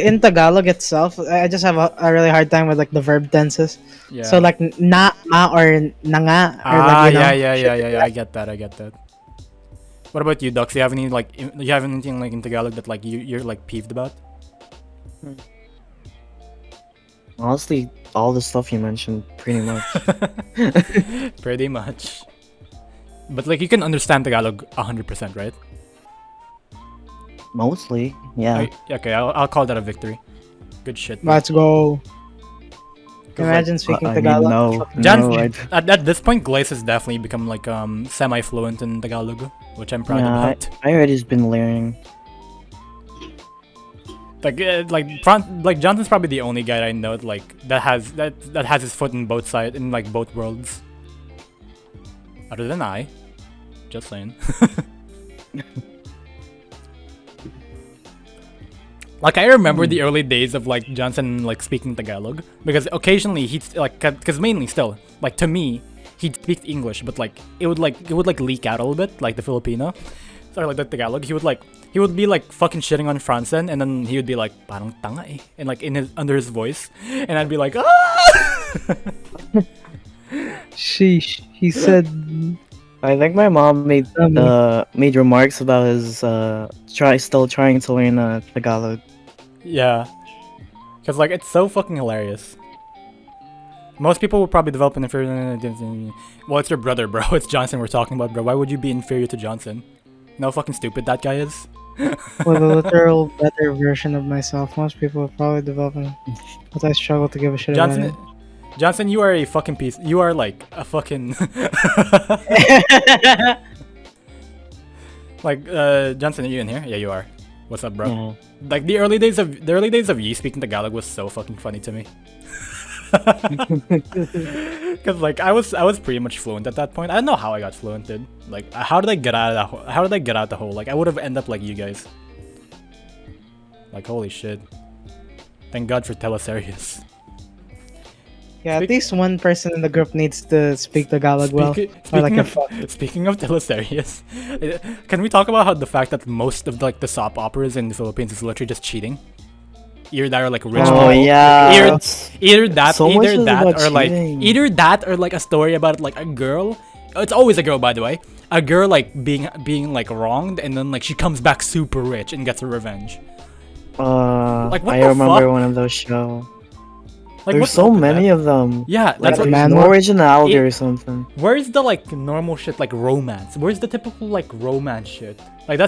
in Tagalog itself, I just have a really hard time with like the verb tenses. Yeah. So like na, ma, or nanga, or Ah, like, you know, yeah. I get that. What about you, Dux? Do you have anything like in Tagalog that like you're like peeved about? Honestly, all the stuff you mentioned, pretty much. Pretty much. But like you can understand Tagalog 100%, right? Mostly, yeah. Okay, I'll call that a victory. Good shit. bro. Let's go. 'Cause, Imagine speaking I mean, Tagalog. no, Jan- no, at this point, Glace has definitely become like semi-fluent in Tagalog, which I'm proud yeah, about. I already been learning. Like Johnson's probably the only guy I know that has his foot in both sides in like both worlds. Other than I, just saying. Like I remember the early days of like Johnson like speaking Tagalog because occasionally he'd like because mainly still like to me he'd speak English but like it would leak out a little bit like the Filipino. Sorry, like the Tagalog, he would be like fucking shitting on Franzen and then he would be like parang tanga eh and like under his voice and I'd be like ah. Sheesh. He said. I think my mom made remarks about his still trying to learn Tagalog. Yeah, because like it's so fucking hilarious. Most people will probably develop an inferior. Well, it's your brother, bro. It's Johnson we're talking about, bro. Why would you be inferior to Johnson? You know how fucking stupid that guy is. With a literal better version of myself, most people are probably developing. But I struggle to give a shit about it. Johnson, you are a fucking piece. You are like a fucking like Johnson. Are you in here? Yeah, you are. What's up, bro? Yeah. Like the early days of you speaking Tagalog was so fucking funny to me. Cause like I was pretty much fluent at that point. I don't know how I got fluent, dude. Like how did I get out of that? How did I get out the hole? Like I would have ended up like you guys. Like holy shit. Thank God for Teleserious. Yeah, at least one person in the group needs to speak Tagalog well. Or like Speaking of Teleserious, can we talk about how the fact that most of like the soap operas in the Philippines is literally just cheating? Either that or like rich Oh people. yeah. Either that So much is about either that or like a story about like a girl. It's always a girl, by the way. A girl like being like wronged, and then like she comes back super rich and gets her revenge. Like, what I the remember fuck? one of those shows. Like There's what's so up with many that? of them. Yeah, Like, that's what. man- no originality It- or something. Where's the like normal shit like romance? Where's the typical like romance shit? Like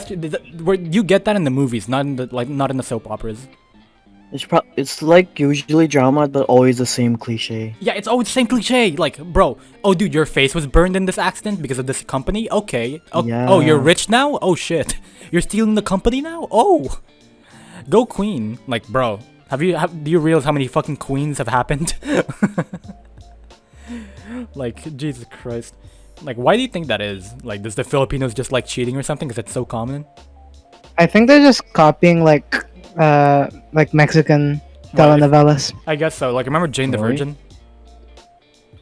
where you get that in the movies, not in the soap operas. It's like usually drama, but always the same cliche. Yeah, it's always the same cliche. Like, bro, oh dude, your face was burned in this accident because of this company. Okay. Oh, you're Yeah. rich now. Oh shit, you're stealing the company now. Oh, go queen. Like, bro, do you realize how many fucking queens have happened? Like, Jesus Christ. Like, why do you think that is? Like, does the Filipinos just like cheating or something? Because it's so common. I think they're just copying like Mexican Well, if- telenovelas. I guess so. Like, remember Jane the Really? Virgin?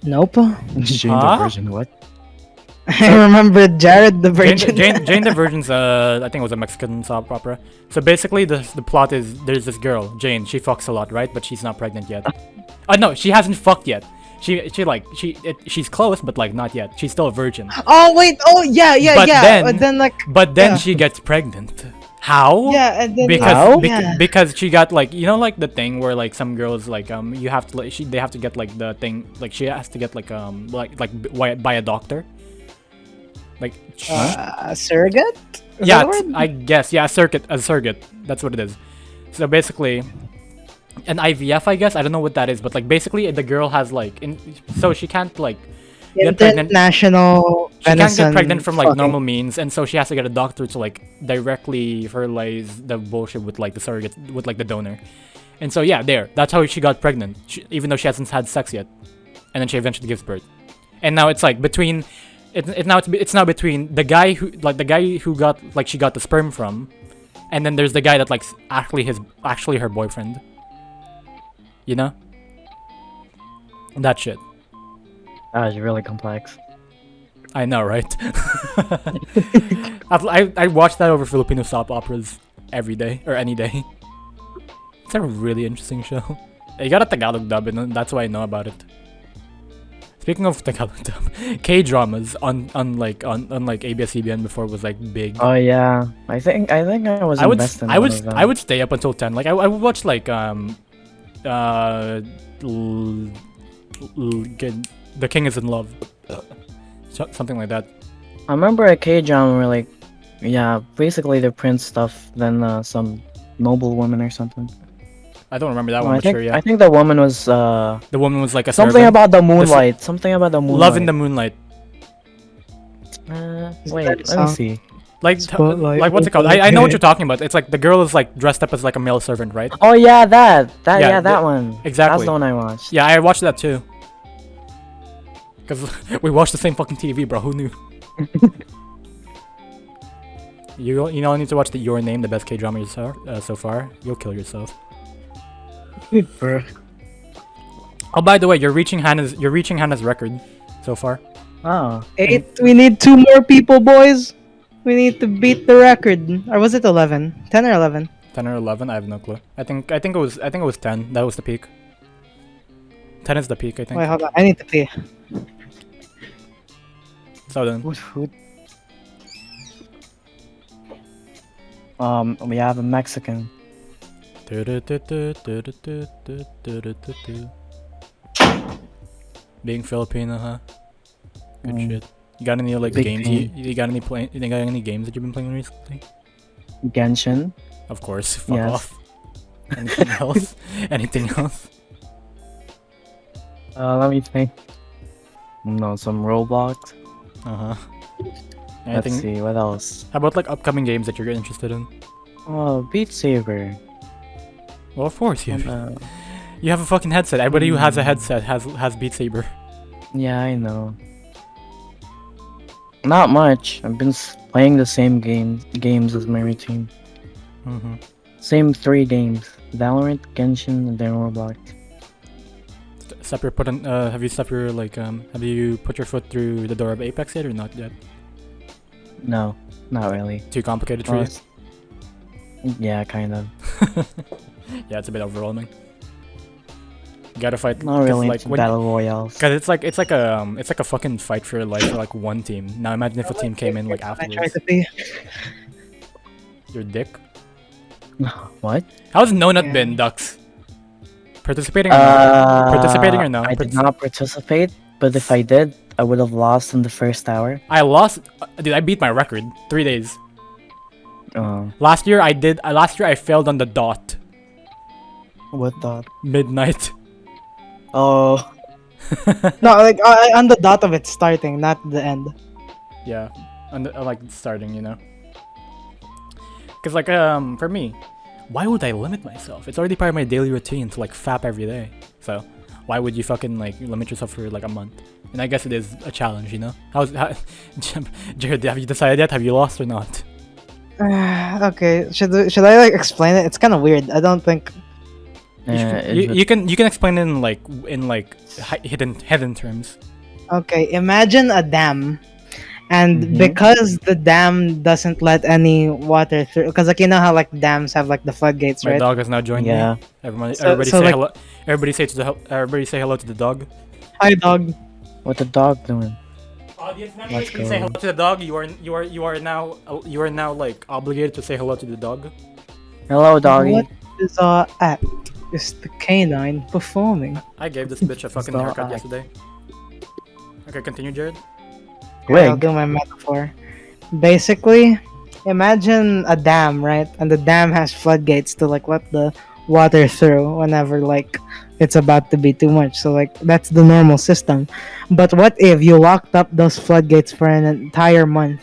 Nope. Jane Huh? the Virgin. What? I remember Jared the Virgin. Jane the Virgin's I think it was a Mexican soap opera. So basically the plot is there's this girl, Jane, she fucks a lot, right? But she's not pregnant yet. No, she hasn't fucked yet. She's close, but like not yet. She's still a virgin. Oh wait. Oh yeah, yeah, But yeah. then- But then like But then Yeah. she gets pregnant. How? yeah, and then Because How? Yeah. because she got like like the thing where like some girls like you have to like they have to get like the thing like she has to get like by a doctor. Like surrogate. Is yeah, that the word? I guess yeah, a surrogate. That's what it is. So basically, an IVF, I guess. I don't know what that is, but like basically, the girl has like, so she can't like get pregnant. International. She can't get venison pregnant from like fucking. normal means, and so she has to get a doctor to like directly fertilize the bullshit with like the surrogate, with like the donor. And so yeah, that's how she got pregnant, even though she hasn't had sex yet. And then she eventually gives birth. And now it's like between, it's now between the guy who got like she got the sperm from, and then there's the guy that like actually her boyfriend. You know? That shit. That was really complex. I know, right? I watch that over Filipino soap operas every day or any day. It's a really interesting show. You got a Tagalog dub, and that's why I know about it. Speaking of Tagalog dub, K dramas on ABS-CBN before was like big. Oh yeah, I think I was invested in one of them. I would stay up until 10. Like I would watch like The King is in Love. Something like that. I remember a K drama where like, yeah, basically the prince stuff, then some noble woman or something. I don't remember that No, one, I but think sure, yeah. I think the woman was The woman was like a something servant. about the moonlight. Something about the moonlight. Love in the Moonlight. Wait, that let me song? see. Like, Spotlight, like what's it called? I know what you're talking about. It's like the girl is like dressed up as like a male servant, right? Oh yeah, that Yeah, that one. exactly. That's the one I watched. Yeah, I watched that too. Cause we watched the same fucking TV, bro. Who knew? You only need to watch Your Name, the best K drama so far. You'll kill yourself. Bro. Oh, by the way, you're reaching Hannah's record so far. Oh, 8. We need 2 more people, boys. We need to beat the record. Or was it 11? 10 or 11? 10 or 11, I have no clue. I think it was 10. That was the peak. 10 is the peak, I think. Wait, hold on. I need to pee. So then, we have a Mexican. being Filipino, huh? Good Mm. shit. You got any like Big games? thing. You got any games that you've been playing recently? Genshin. Of course. Fuck Yes. off. Anything else? Anything else? Let me think. No, some Roblox. Uh huh. Let's Anything? see, what else? How about like upcoming games that you're interested in? Oh, Beat Saber. Well, of course you. Uh, You have a fucking headset. Everybody who has a headset has Beat Saber. yeah, I know. Not much. I've been playing the same games as my routine. Mm-hmm. Same 3 games: Valorant, Genshin, and then Roblox. Have you put your foot through the door of Apex yet or not yet? No, not really. Too complicated for you? Yeah, kind of. Yeah, it's a bit overwhelming. You gotta fight. Not really like into battle royales. Cause it's like a fucking fight for your life for like one team. Now imagine if a team came in like I tried afterwards. to pee. Your dick. What? How's No Nut Yeah. been, Ducks? Participating or not? Participating or no? I did not participate, but if I did, I would have lost in the first hour. I lost. Dude, I beat my record. 3 days. Uh, Last year I failed on the dot. What dot? Midnight. Oh, No, like on the dot of it starting, not the end. Yeah, like starting, you know. Cause like for me, why would I limit myself? It's already part of my daily routine to like fap every day. So why would you fucking like limit yourself for like a month? And I guess it is a challenge, you know. Jared? Have you decided yet? Have you lost or not? Okay, should I like explain it? It's kind of weird. I don't think. You can explain it in like hidden terms. Okay, imagine a dam, and Mhm. because the dam doesn't let any water through, because like you know how like dams have like the floodgates, My right? dog has now joined Yeah. me. Everybody, So- everybody so, say like- hello. Everybody say hello to the dog. Hi, dog. What the dog doing? Audience member, Let's if you say go. hello to the dog, you are now like obligated to say hello to the dog. Hello, doggy. What is our act? Is the canine performing? I gave this bitch a fucking Stop. haircut yesterday. Okay, continue, Jared. Okay, I'll Wig. do my metaphor. Basically, imagine a dam, right? And the dam has floodgates to like let the water through whenever like it's about to be too much. So like that's the normal system. But what if you locked up those floodgates for an entire month?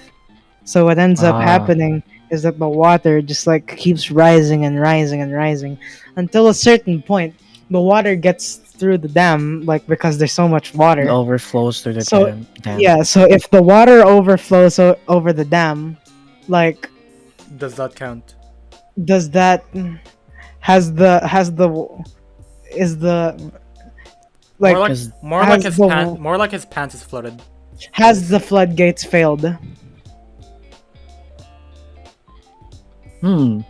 So what ends up Ah. happening is that the water just like keeps rising and rising and rising until a certain point the water gets through the dam like because there's so much It water. overflows through the So, dam. Yeah, so if the water overflows over the dam, like Does that count? does that has the is the like has the- more like his pants is flooded. has the floodgates failed? Hmm.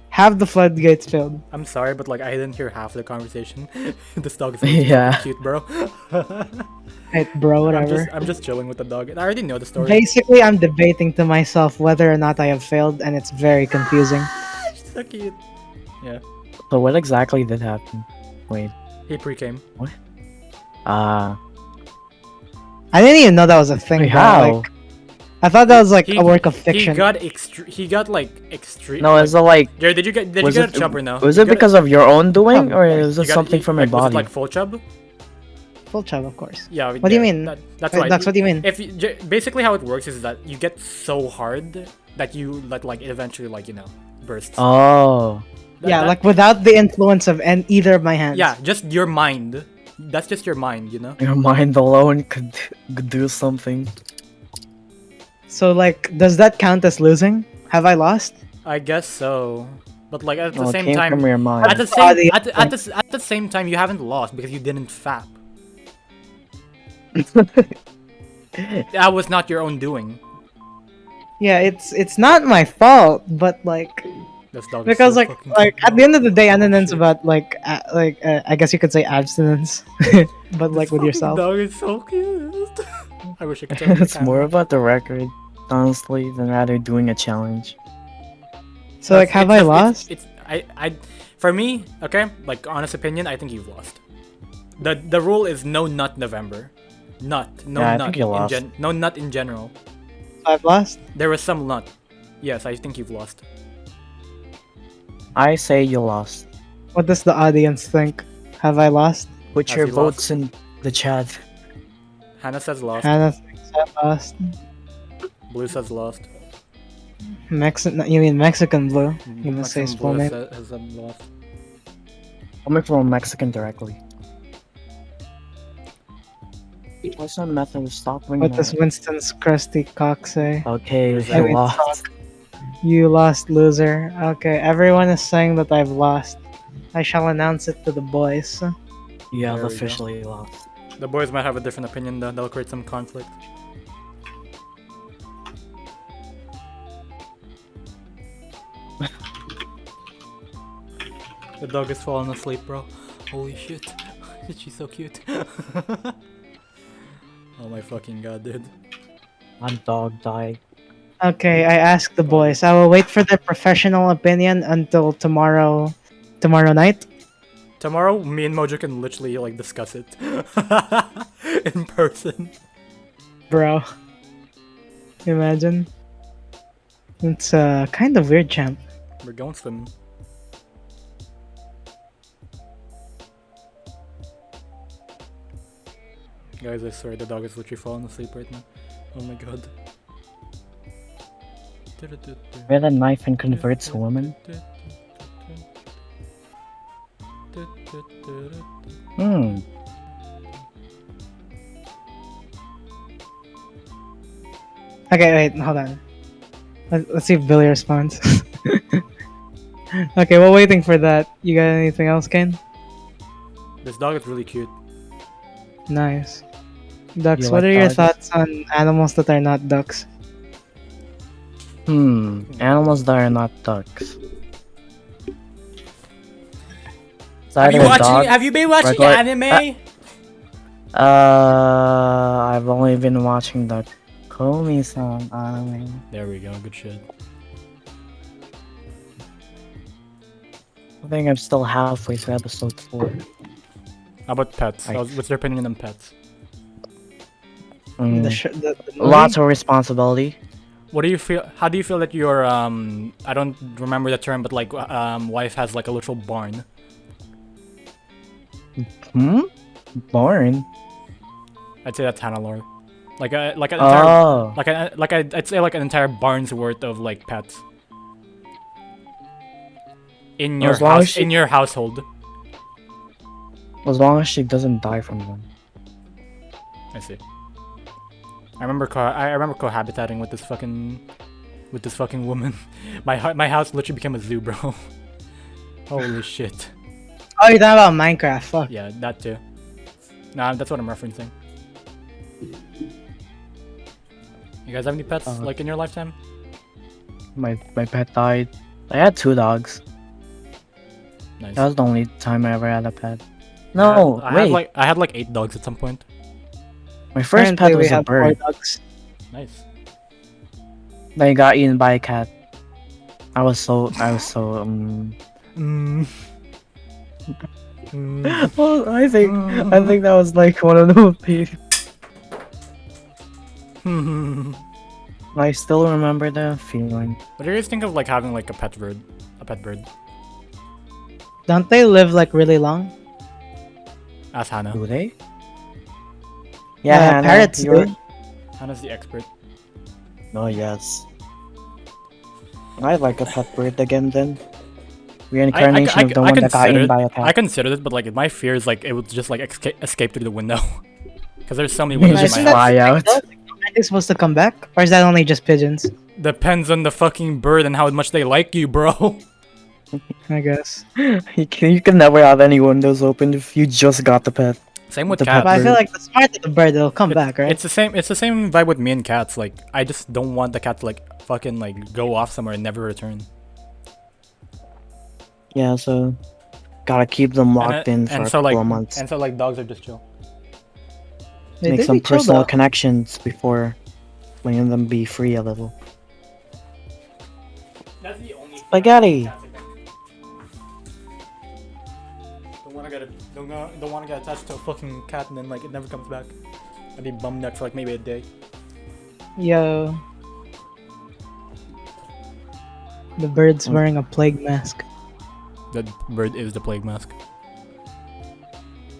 Have the floodgates failed? I'm sorry, but like I didn't hear half the conversation. This dog is Yeah. fucking cute, bro. Right, bro, whatever. I'm just chilling with the dog. I already know the story. Basically, I'm debating to myself whether or not I have failed, and it's very confusing. She's so cute. Yeah, So what exactly did happen? Wait. he pre-came. Ah. I didn't even know that was a thing. Wait, bro. how? Like, I thought that was like He- a work of fiction. He got like extreme. No, is it like Jared, did you get was a it chub or no? was You it got because of your own doing, Of or course. was it you got- something you- from like, your was body? it like full chub? Full chub, of course. Yeah. What do you mean? That's Wait, why. Dux, what do you mean? If you, basically how it works is that you get so hard that you let like it eventually like bursts. Oh. Yeah, like without the influence of either of my hands. Yeah, just your mind. That's just your mind, you know. Your mind alone could do something. So like, does that count as losing? Have I lost? I guess so. But like at the No, it same came time, from your mind. at the same time, you haven't lost because you didn't fap. That was not your own doing. Yeah, it's not my fault, but like This dog is because so like fucking like cute, at the bro. end of the day, Ananen's Shit. about like I guess you could say abstinence, but like This with fucking yourself. dog is so cute. I wish I could tell you the It's more camera. about the record, honestly, than rather doing a challenge. So like, have I lost? For me, okay, like honest opinion, I think you've lost. The rule is no nut November, no Yeah, I nut think you lost. no nut in general. I've lost. There was some nut. Yes, I think you've lost. I say you lost. What does the audience think? Have I lost? Put Has your he lost? votes in the chat. Hannah says lost. Hannah thinks I lost. Blue says lost. You mean Mexican blue? You must say his Maxim full Blue name. has lost. Coming from a Mexican directly. What's that method of stopping What that? does Winston's crusty cock say? Okay, I you mean, lost. You lost, loser. Okay, everyone is saying that I've lost. I shall announce it to the boys. You have There we go. officially lost. The boys might have a different opinion though. That'll create some conflict. The dog is falling asleep, bro. Holy shit. She's so cute. Oh my fucking god, dude. My dog died. Okay, I asked the boys. I will wait for their professional opinion until tomorrow night. Tomorrow, me and Mojo can literally like discuss it in person. Bro. Imagine. It's kind of weird, champ. We're going swimming. Guys, I swear the dog is literally falling asleep right now. Oh my god. With a knife and converts a woman? Hmm. Okay, wait, hold on. Let's see if Billy responds. Okay, while waiting for that, you got anything else, Kane? This dog is really cute. Nice. You Ducks, what like are your dogs? thoughts on animals that are not ducks? Animals that are not ducks. It's Have you either a watching? dog, Have you been watching regular- anime? I've only been watching the Komi-san anime. There we go. Good shit. I think I'm still halfway through episode 4. How about pets? I- What's your opinion on pets? Mm. The movie? Lots of responsibility. What do you feel? How do you feel that your I don't remember the term, but like wife has like a literal barn? Barn? I'd say that's Hannah lore. Like an entire Oh. I'd say like an entire barn's worth of like pets. In your As long as house, in your household. As long as she doesn't die from them. I see. I remember cohabitating with this fucking woman. My house literally became a zoo, bro. Holy shit. Oh, you're talking about Minecraft. Fuck. Yeah, that too. Nah, that's what I'm referencing. You guys have any pets like in your lifetime? My pet died. I had 2 dogs. Nice. That was the only time I ever had a pet. No, wait. I had like 8 dogs at some point. My first Currently, pet we was a have 4 bird. ducks. Nice. Then I got eaten by a cat. I was so Mm. Well, I think that was like one of those things. I still remember the feeling. What do you guys think of like having like a pet bird? A pet bird? Don't they live like really long? Ask Hannah. Do they? Yeah, Hannah, parrots you're... do. Hannah's the expert. Oh yes. I'd like a pet bird again then. Reincarnation of the one that got eaten by a cat. I considered it, but like my fear is like it would just like escape through the window. Because there's so many You windows just in my house. fly out. Are they supposed to come back? Or is that only just pigeons? Depends on the fucking bird and how much they like you, bro. I guess. You can never have any windows open if you just got the pet. Same with The cats. But I bird. feel like the smarter the bird, it'll come back, right? It's the same vibe with me and cats. Like I just don't want the cat to like fucking like go off somewhere and never return. Yeah, so gotta keep them locked in for a couple of months. And so like dogs are just chill. They Make do some be chill, personal though. connections before letting them be free a little. That's the only Spaghetti! Don't wanna get attached to a fucking cat and then like it never comes back. I'd be bummed out for like maybe a day. Yo. The bird's wearing a plague mask. That bird is the plague mask.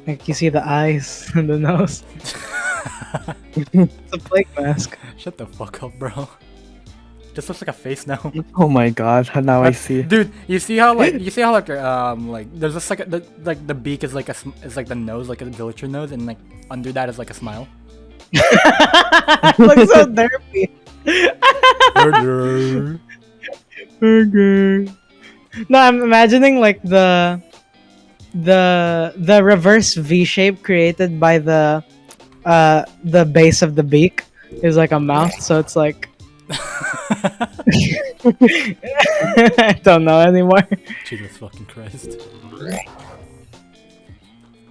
Like you see the eyes and the nose. It's a plague mask. Shut the fuck up, bro. Just looks like a face now. Oh my god, now I see. Dude, you see how like there's just like the beak is like is like the nose, like a villager nose, and like under that is like a smile. Looks so derpy. Burger. Burger. No, I'm imagining like the reverse V shape created by the base of the beak is like a mouth, so it's like I don't know anymore. Jesus fucking Christ.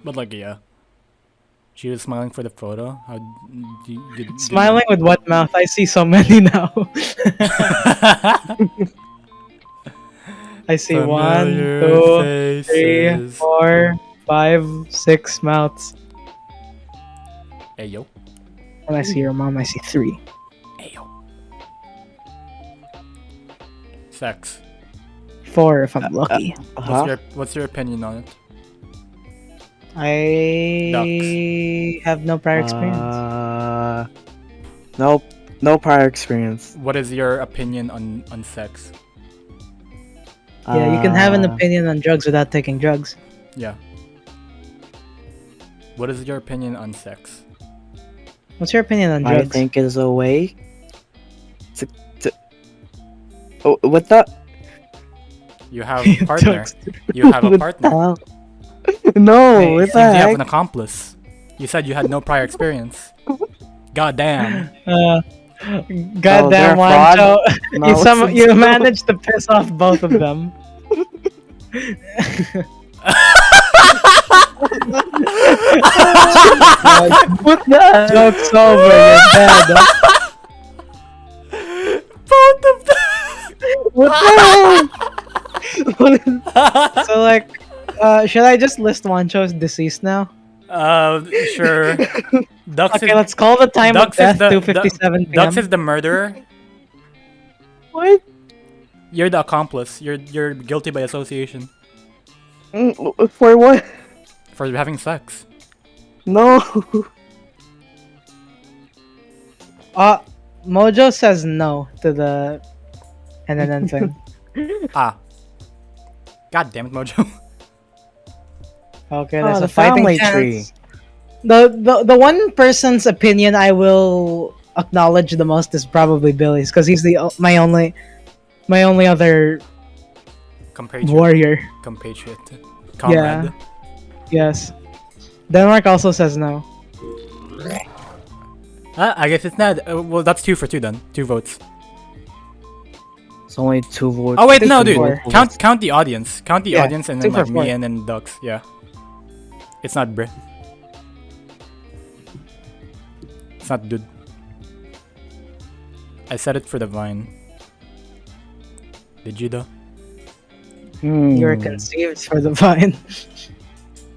But like yeah. She was smiling for the photo. How did Smiling with what mouth? I see so many now. I see Familiar 1, 2, 3, faces. 4, 5, 6 mouths. Hey yo. When I see your mom, I see 3. Hey yo. Sex. 4 if I'm lucky. What's your opinion on it? I have no prior experience. Nope. No prior experience. What is your opinion on sex? Yeah, you can have an Uh, opinion on drugs without taking drugs. Yeah. What is your opinion on sex? What's your opinion on I drugs? think is a way to oh, what the? You have a partner. Drugs. You have a What the partner. hell? No, Hey, what the Seems you have heck? an accomplice. You said you had no prior experience. God damn. Goddamn, they're a fraud? Wancho. No, You managed to piss off both of them. what the heck? Joke's over. You're dead. Both of them. What the hell? So like, should I just list Wancho's deceased now? Sure. Dux Okay, is, let's call the time of Dux death is the 2:57 Dux p.m. is the murderer. What? You're the accomplice. You're guilty by association For what? for having sex. No. Mojo says no to the NNN thing. Ah. God damn it, Mojo. Okay, there's the a fighting family chance. tree. The one person's opinion I will acknowledge the most is probably Billy's, because he's my only other Compatriot. warrior. Compatriot. Comrade. Yes. Denmark also says no. I guess it's not. Well, that's 2 for 2 then. 2 votes. It's only 2 votes. Oh wait, Two no, for dude. four. Count the audience. Count the Yeah, audience and 2 then for like me 4. and then Dux. Yeah. It's not Bri. It's not dude. I said it for the Vine. Did you though? You were conceived for the vine.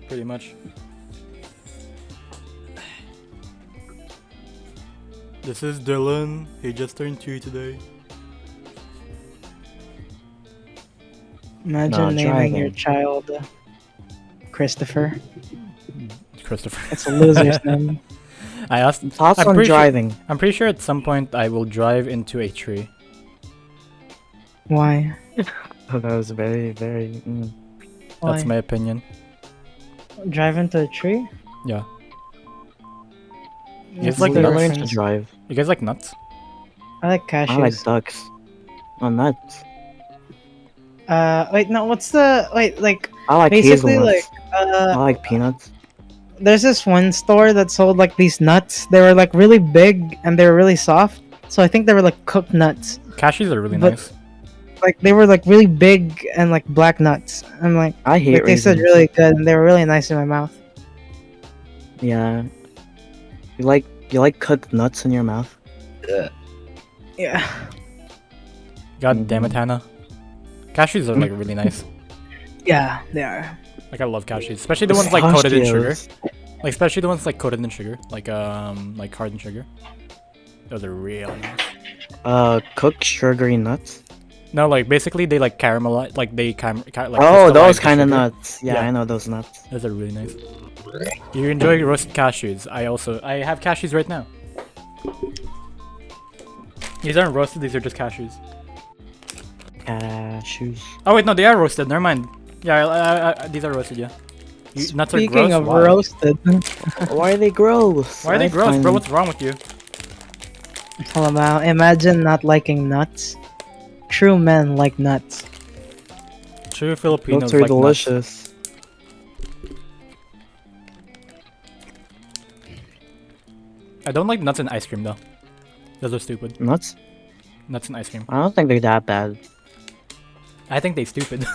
Pretty much. This is Dylan. He just turned 2 today. Imagine naming your driving. child Christopher. Christopher. It's a loser's name. I asked. Thoughts I'm on pretty driving? Sure, I'm pretty sure at some point I will drive into a tree. Why? Oh, that was very, very. Why? That's my opinion. Drive into a tree? Yeah. What's It's like the you nuts. learn to reference? drive. You guys like nuts? I like cashews. I like ducks. Oh, nuts. Wait, no, what's the like? I like Basically, hazelnuts. like, I like peanuts. there's this one store that sold like these nuts. They were like really big and they were really soft. So I think they were like cooked nuts. Cashews are really But- nice. Like they were like really big and like black nuts. And like I hate they tasted raisins. really good and they were really nice in my mouth. Yeah. You like cooked nuts in your mouth? Yeah. God damn it, Hannah. Cashews are like really nice. Yeah, they are. Like I love cashews, especially the ones like coated in sugar. Pistachios. Like especially the ones like coated in sugar, like hardened sugar. Those are real nice. Cooked sugary nuts. No, like basically they like caramelize, like they like. Oh, crystallize those the kind of sugar. nuts. Yeah, Yeah. I know those nuts. Those are really nice. You enjoy roasted cashews. I have cashews right now. These aren't roasted. These are just cashews. Cashews. Oh wait, no, they are roasted. Never mind. Yeah, these are roasted. Yeah. Nuts are Speaking gross. of Why? roasted, Why are they gross? Why are they I gross, bro? find- What's wrong with you? hold on now. Imagine not liking nuts. True men like nuts. True Filipinos Nuts are like nuts. delicious. I don't like nuts and ice cream though. Those are stupid. Nuts? Nuts and ice cream. I don't think they're that bad. I think they stupid.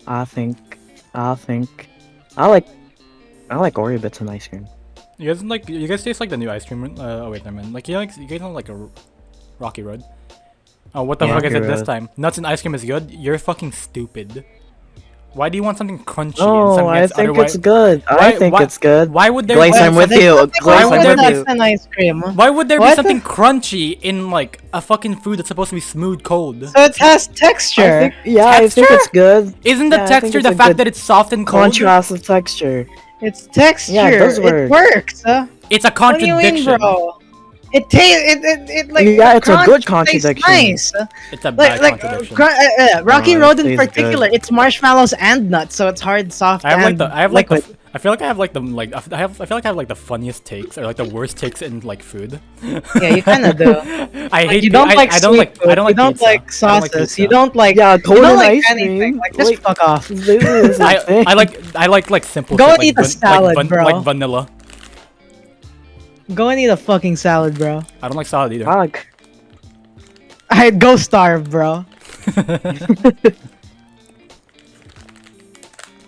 I think. I like Oreo bits and ice cream. You guys taste like the new ice cream. Oh wait, never mind. Like you guys don't like a Rocky Road. Oh, what the Yeah, fuck is Rocky it this Road. time? Nuts and ice cream is good. You're fucking stupid. Why do you want something crunchy and No, something I that's think otherwise? it's good. I think it's good. Why would there Glaze, be I'm with something? you. There's nothing Glaze, wrong I'm with with nuts you. and ice cream. Why would there be What? something crunchy in like a fucking food that's supposed to be smooth cold? So it has texture. I think I think Texture? it's good. Isn't the Yeah, I think texture it's the a fact good that it's soft and cold? contrast of texture. It's texture. Yeah, it does It work. works. It's a What do you mean, contradiction. bro? It tastes. It like. Yeah, it's a good crunch tastes contradiction. Nice. It's a bad Like contradiction. Rocky No, it Road in tastes particular, good. it's marshmallows and nuts, so it's hard, soft, I have like and the I have like the liquid. I feel like I have like the like I feel like I have like the funniest takes or like the worst takes in like food. Yeah, you kind of do. I hate You don't like I don't sweet like food, I don't like you don't pizza. like I don't like sauces, pizza. you don't like Yeah, you cold don't and like ice anything. cream. Like just fuck off. Literally the same thing. I like simple Go shit, and eat a salad, bro. like vanilla. Go and eat a fucking salad, bro. I don't like salad either. Fuck. I'd go starve, bro.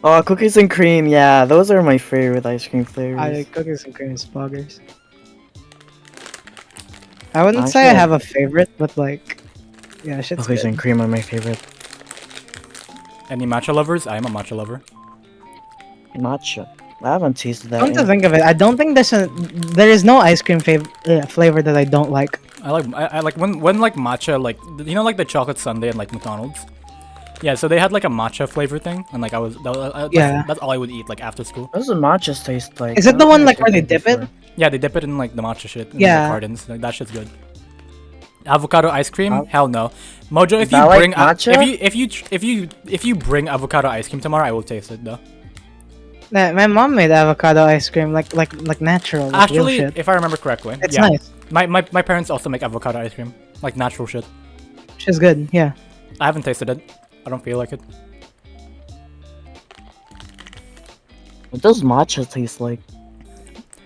Oh, cookies and cream. Yeah, those are my favorite ice cream flavors. I like cookies and cream spoggers. I wouldn't say I Actually, have a favorite, but like, yeah, shit's cookies good. and cream are my favorite. Any matcha lovers? I am a matcha lover. Matcha. I haven't tasted that Come to yet. think of it, I don't think there is no ice cream flavor that I don't like. I like when like matcha like like the chocolate sundae and like McDonald's. Yeah, so they had like a matcha flavor thing, and like Yeah. that's all I would eat like after school. What does the matcha taste like? Is it I the don't one think like I've where they tasted dip it? before. Yeah, they dip it in like the matcha shit in Yeah. the cartons. Like, that shit's good. Avocado ice cream? Av- Hell no. Mojo, if I you like bring matcha? if you bring avocado ice cream tomorrow, I will taste it though. Nah, my mom made avocado ice cream like natural, like real Actually, shit. if I remember correctly, It's yeah. nice. My parents also make avocado ice cream, like natural shit. She's good. Yeah. I haven't tasted it. I don't feel like it. What does matcha taste like?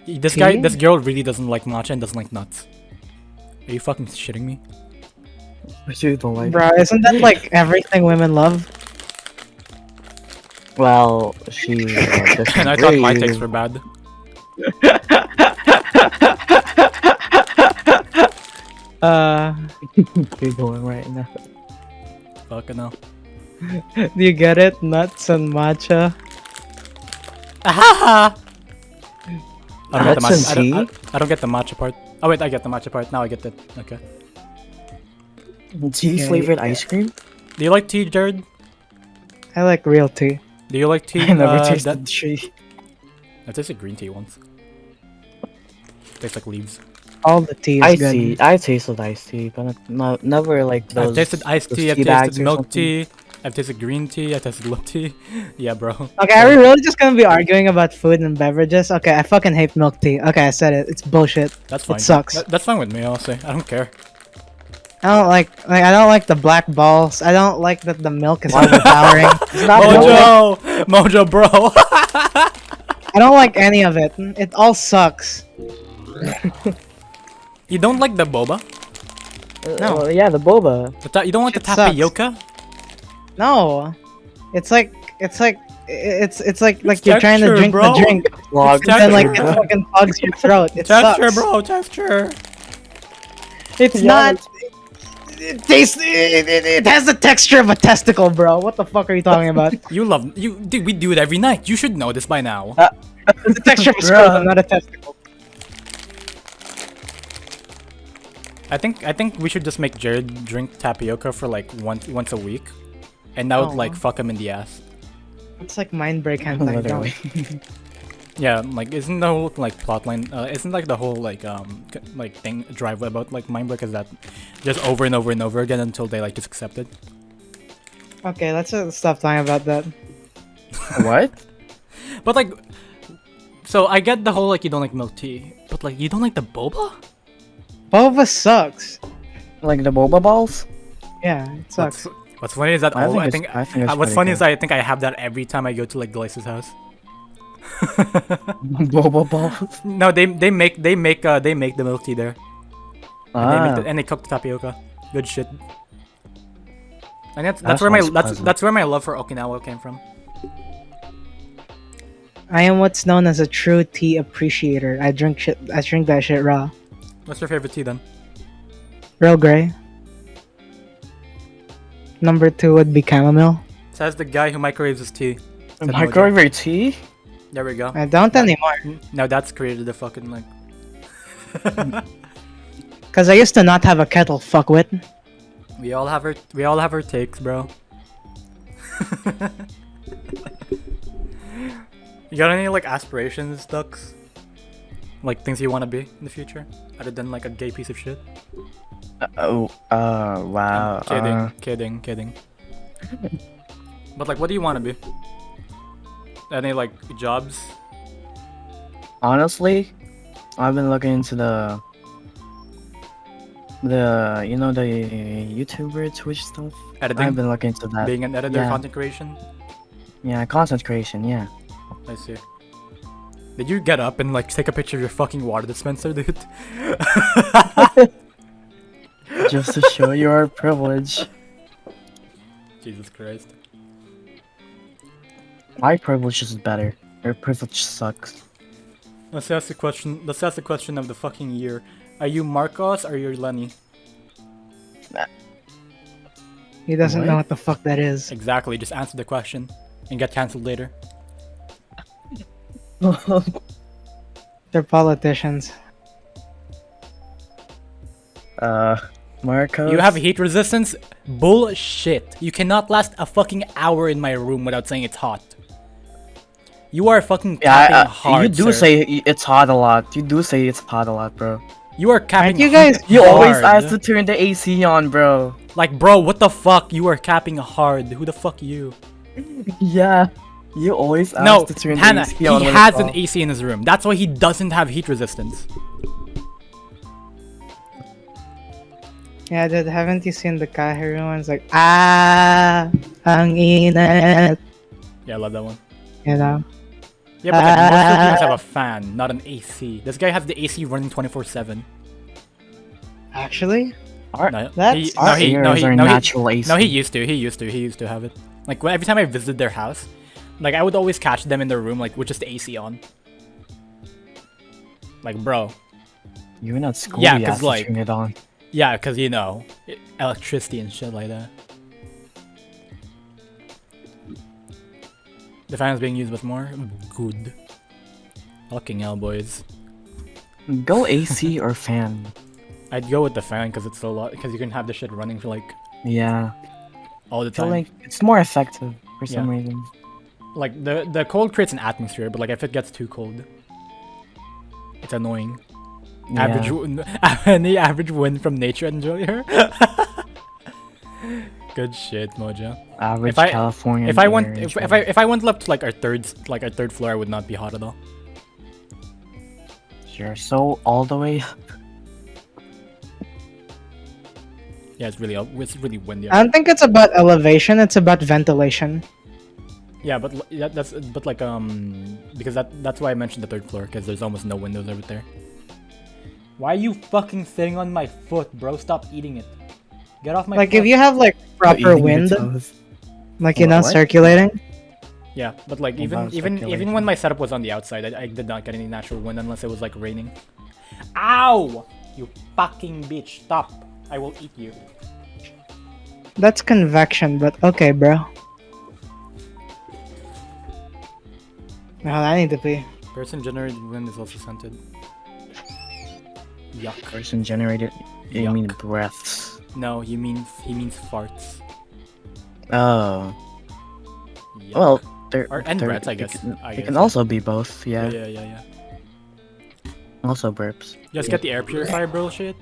Tea? This girl really doesn't like matcha and doesn't like nuts. Are you fucking shitting me? I really don't like. Bro, isn't that like everything women love? Well, she. And I thought my takes were bad. You're going right now. Fucking hell. Do you get it? Nuts and matcha. I don't get the Nuts matcha. and I don't get the matcha part. Oh wait, I get the matcha part. Now I get it. Okay. Tea flavored ice cream? Do you like tea, Jared? I like real tea. Do you like tea? I never that- tasted tea. I tasted green tea once. Tastes like leaves. All the tea is Iced good. tea. I tasted iced tea, but never like those. I've tasted iced those tea. I've tea bags tasted or milk something. tea. I've tasted green tea. I've tasted milk tea. Yeah, bro. Okay, are we really just gonna be arguing about food and beverages? Okay, I fucking hate milk tea. Okay, I said it. It's bullshit. That's fine. It sucks. That's fine with me. Honestly, I don't care. I don't like I don't like the black balls. I don't like that the milk is overpowering. It's not milk. Mojo, Mojo, bro. I don't like any of it. It all sucks. You don't like the boba? No. Well, yeah, the boba. You don't like the Shit sucks. tapioca? No, it's like it's like you're trying to texture, drink bro. the drink, Log and then like it texture. fucking plugs your throat. It Texture, sucks. bro. Texture. It's Yeah, not. It tastes. It has the texture of a testicle, bro. What the fuck are you talking about? Dude, we do it every night. You should know this by now. It's the texture of a scrotum, not a testicle. I think we should just make Jared drink tapioca for like once a week, and that would like Aw. fuck him in the ass. It's like mind break hentai. Literally. Yeah, like isn't the whole like plotline? Isn't like the whole like like thing drive about like Mindbreak is that just over and over and over again until they like just accept it? Okay, let's stop talking about that. What? But like, so I get the whole like you don't like milk tea, but like you don't like the boba? Boba sucks. Like the boba balls? Yeah, it sucks. What's funny is that I all I think think, it's- I think it's what's pretty funny good. is I think I have that every time I go to like Glace's house. Boba balls? No, they make the milk tea there. Ah. And they cook the tapioca. Good shit. And that's That where my sounds pleasant. that's where my love for Okinawa came from. I am what's known as a true tea appreciator. I drink that shit raw. What's your favorite tea then? Earl Grey. Number 2 would be chamomile. Says the guy who microwaves his tea. Said Mojo. Microwave your tea? There we go. I don't anymore. Now that's created the fucking like. Cause I used to not have a kettle, fuckwit. We all have our takes, bro. You got any like aspirations, Ducks? Like things you want to be in the future, other than like a gay piece of shit? Wow. Kidding. But like, what do you want to be? Any like jobs? Honestly, I've been looking into the you know, the YouTuber Twitch stuff. Editing? I've been looking into that. Being an editor, Yeah. content creation? Yeah, content creation. Yeah. I see. Did you get up and like take a picture of your fucking water dispenser, dude? Just to show your privilege. Jesus Christ. My privilege is better. Your privilege sucks. Let's ask the question of the fucking year. Are you Marcos or you're Lenny? He doesn't know What? what the fuck that is. Exactly, just answer the question and get cancelled later. They're politicians. Marcos. You have heat resistance? Bullshit. You cannot last a fucking hour in my room without saying it's hot. You are fucking capping hard, you do sir. say it's hot a lot. You do say it's hot a lot, bro. You are capping Aren't you guys- hard. You always ask to turn the AC on, bro. Like, bro, what the fuck? You are capping hard. Who the fuck you? Yeah. You always ask No, to turn Hannah, the AC he on. when has it's an off. AC in his room. That's why he doesn't have heat resistance. Yeah, dude, haven't you seen the Kahir ones? Like, ang init. Yeah, I love that one. You know? Yeah, but like, most Filipinos have a fan, not an AC. This guy has the AC running 24/7. Actually? No, That's- Our ears are natural AC. No, he used to have it. Like every time I visited their house, like I would always catch them in their room, like with just the AC on. Like, bro, You're not school. Yeah, you 'cause, have to like- turn it on. yeah, cause you know, electricity and shit like that. The fan is being used with more. Good. Fucking hell, boys. Go AC or fan. I'd go with the fan because it's a lot. Because you can have the shit running for like Yeah. all the I feel time. like it's more effective for some Yeah. reason. Like the cold creates an atmosphere, but like if it gets too cold, it's annoying. Yeah. Any average win from nature enjoyer. Good shit, Mojo. Average If I- California. If I went if I went up to like our third floor, I would not be hot at all. Sure. So all the way. Yeah, it's really windy. I don't think it's about elevation, it's about ventilation. Yeah, but because that's why I mentioned the third floor, because there's almost no windows over there. Why are you fucking sitting on my foot, bro? Stop eating it. Get off my Like, foot. if you have, like, proper Eating your wind, toes. like, you know, What? circulating. Yeah, but like About even circulation. when my setup was on the outside, I did not get any natural wind unless it was like raining. Ow! You fucking bitch! Stop! I will eat you. That's convection, but okay, bro. Now I need to pee. Person generated wind is also scented. Yuck. Person generated. You Yuck. mean breaths? No, he means farts. Oh. Yuck. Well, they're. And they're- breaths, I they guess. can- I They guess, can yeah. also be both. yeah, Yeah. yeah. Also burps. Just get the air purifier bullshit.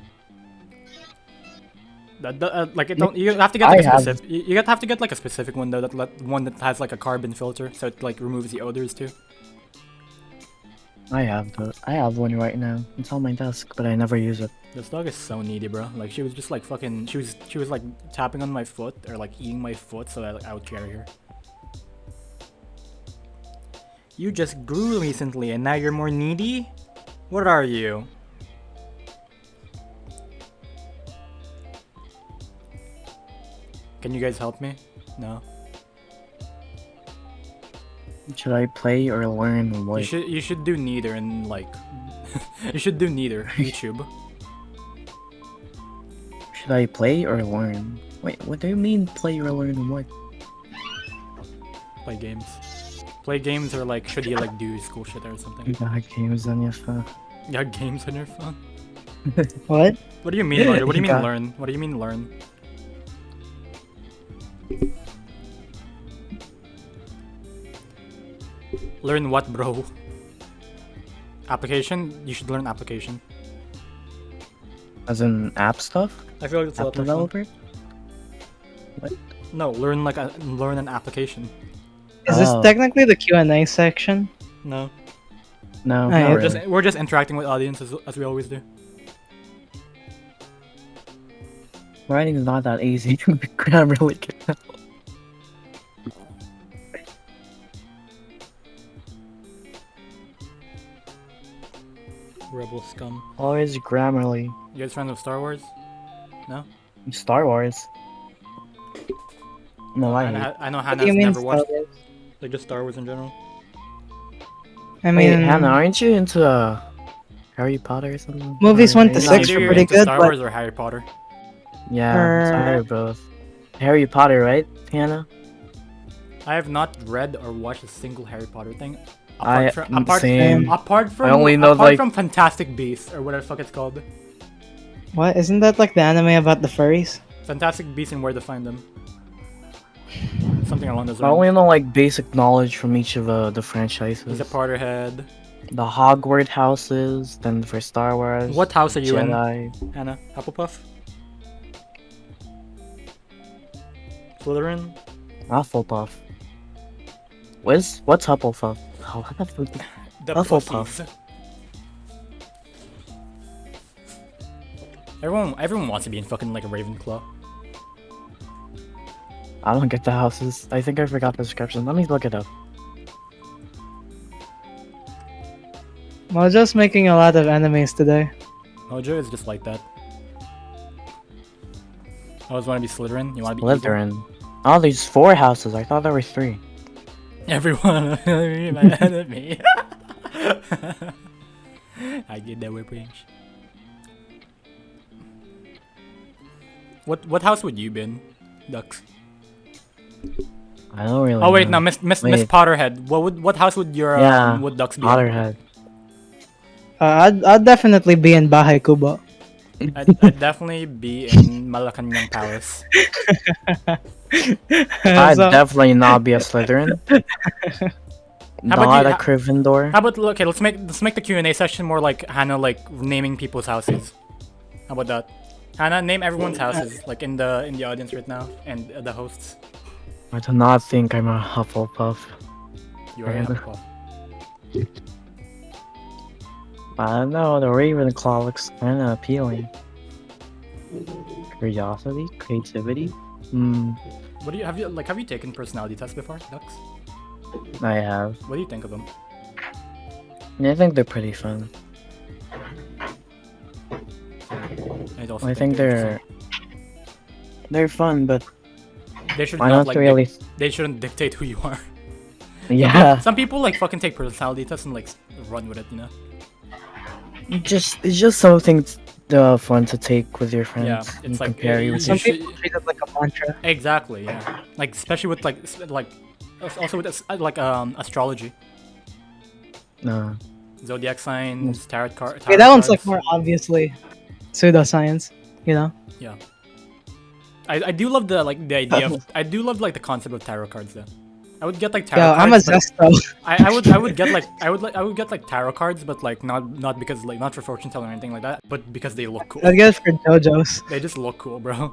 Like it don't. You have to get like a I have- specific. You have to get like a specific one though. One that has like a carbon filter, so it like removes the odors too. I have one right now. It's on my desk, but I never use it. This dog is so needy, bro. Like she was just like fucking. She was like tapping on my foot or like eating my foot, so that I would carry her. You just grew recently, and now you're more needy. What are you? Can you guys help me? No. Should I play or learn what? You should do neither and like you should do neither. YouTube. Should I play or learn? Wait, what do you mean play or learn what? play games. Play games or like should you like do school shit or something? You got games on your phone. You got games on your phone? What? What do you mean, Mario? What do you You mean got- learn? What do you mean learn? Learn what, bro? Application? You should learn application. As in app stuff? I feel like it's a App lot more fun. developer? No, learn an application. Is this Oh. technically the Q&A section? No, No, Hey, not we're really. just we're just interacting with audience as we always do. Writing is not that easy. Grammarly can help. Rebel scum. Always Grammarly. You guys friends with Star Wars? No. Star Wars. No, I hate. I know What Hannah do you has mean never Star watched Wars? like just Star Wars in general. I Wait, mean, Hannah, aren't you into Harry Potter or something? Movies Or- 1 to or 6 not? Either were you're pretty into good, Star but- Wars or Harry Potter. Yeah, it's either both. Harry Potter, right, Hannah? I have not read or watched a single Harry Potter thing. I same. Apart from I only know, apart like- from Fantastic Beasts or whatever the fuck it's called. what? Isn't that like the anime about the furries? Fantastic Beasts and Where to Find Them. Something along those I only lines. know like basic knowledge from each of the franchises. He's a Potterhead. The Hogwarts houses, then for Star Wars. What house are you Jedi. in, Hannah? Hufflepuff? Slytherin? Hufflepuff. What's Hufflepuff? Oh, The Hufflepuff. pussies. Everyone wants to be in fucking like a Ravenclaw. I don't get the houses. I think I forgot the description. Let me look it up. Mojo's making a lot of animes today. Mojo is just like that. I always want to be Slytherin. You want to be evil? Slytherin. Oh, there's 4 houses. I thought there were 3. Everyone, my enemy. I get that whip range. What house would you be in, Ducks? I don't really. Oh wait, know. no, Miss Wait. Potterhead. What house would your Yeah, would Ducks be in? Potterhead. I'd definitely be in Bahay Kubo. I'd definitely be in Malacanang Palace. I'd So- definitely not be a Slytherin. How about Not you- a Gryffindor. How about okay? Let's make the Q&A session more like Hannah, like naming people's houses. How about that? Hannah, name everyone's houses, like in the audience right now, and the hosts. I do not think I'm a Hufflepuff. You are a Hannah. Hufflepuff. I don't know, the Ravenclaw looks kind of appealing. Curiosity? Creativity? What do you have you taken personality tests before, Ducks? I have. What do you think of them? I think they're pretty fun. I think they're fun, but they should I not don't like really. they shouldn't dictate who you are. Yeah, Some people like fucking take personality tests and like run with it, you know? it's just something fun to take with your friends. Yeah, and it's like compare you with Some you should- people treat it like a mantra. Exactly, yeah. Like especially with like also with astrology, No. zodiac signs, tarot cards. Okay, that one's like more obviously pseudoscience, you know? Yeah. I do love the idea of I do love like the concept of tarot cards though. I would get like tarot Yo, cards. I'm a but zesto. I would get like I would get like tarot cards, but like not because like not for fortune telling or anything like that, but because they look cool. I'd get it for JoJo's. They just look cool, bro.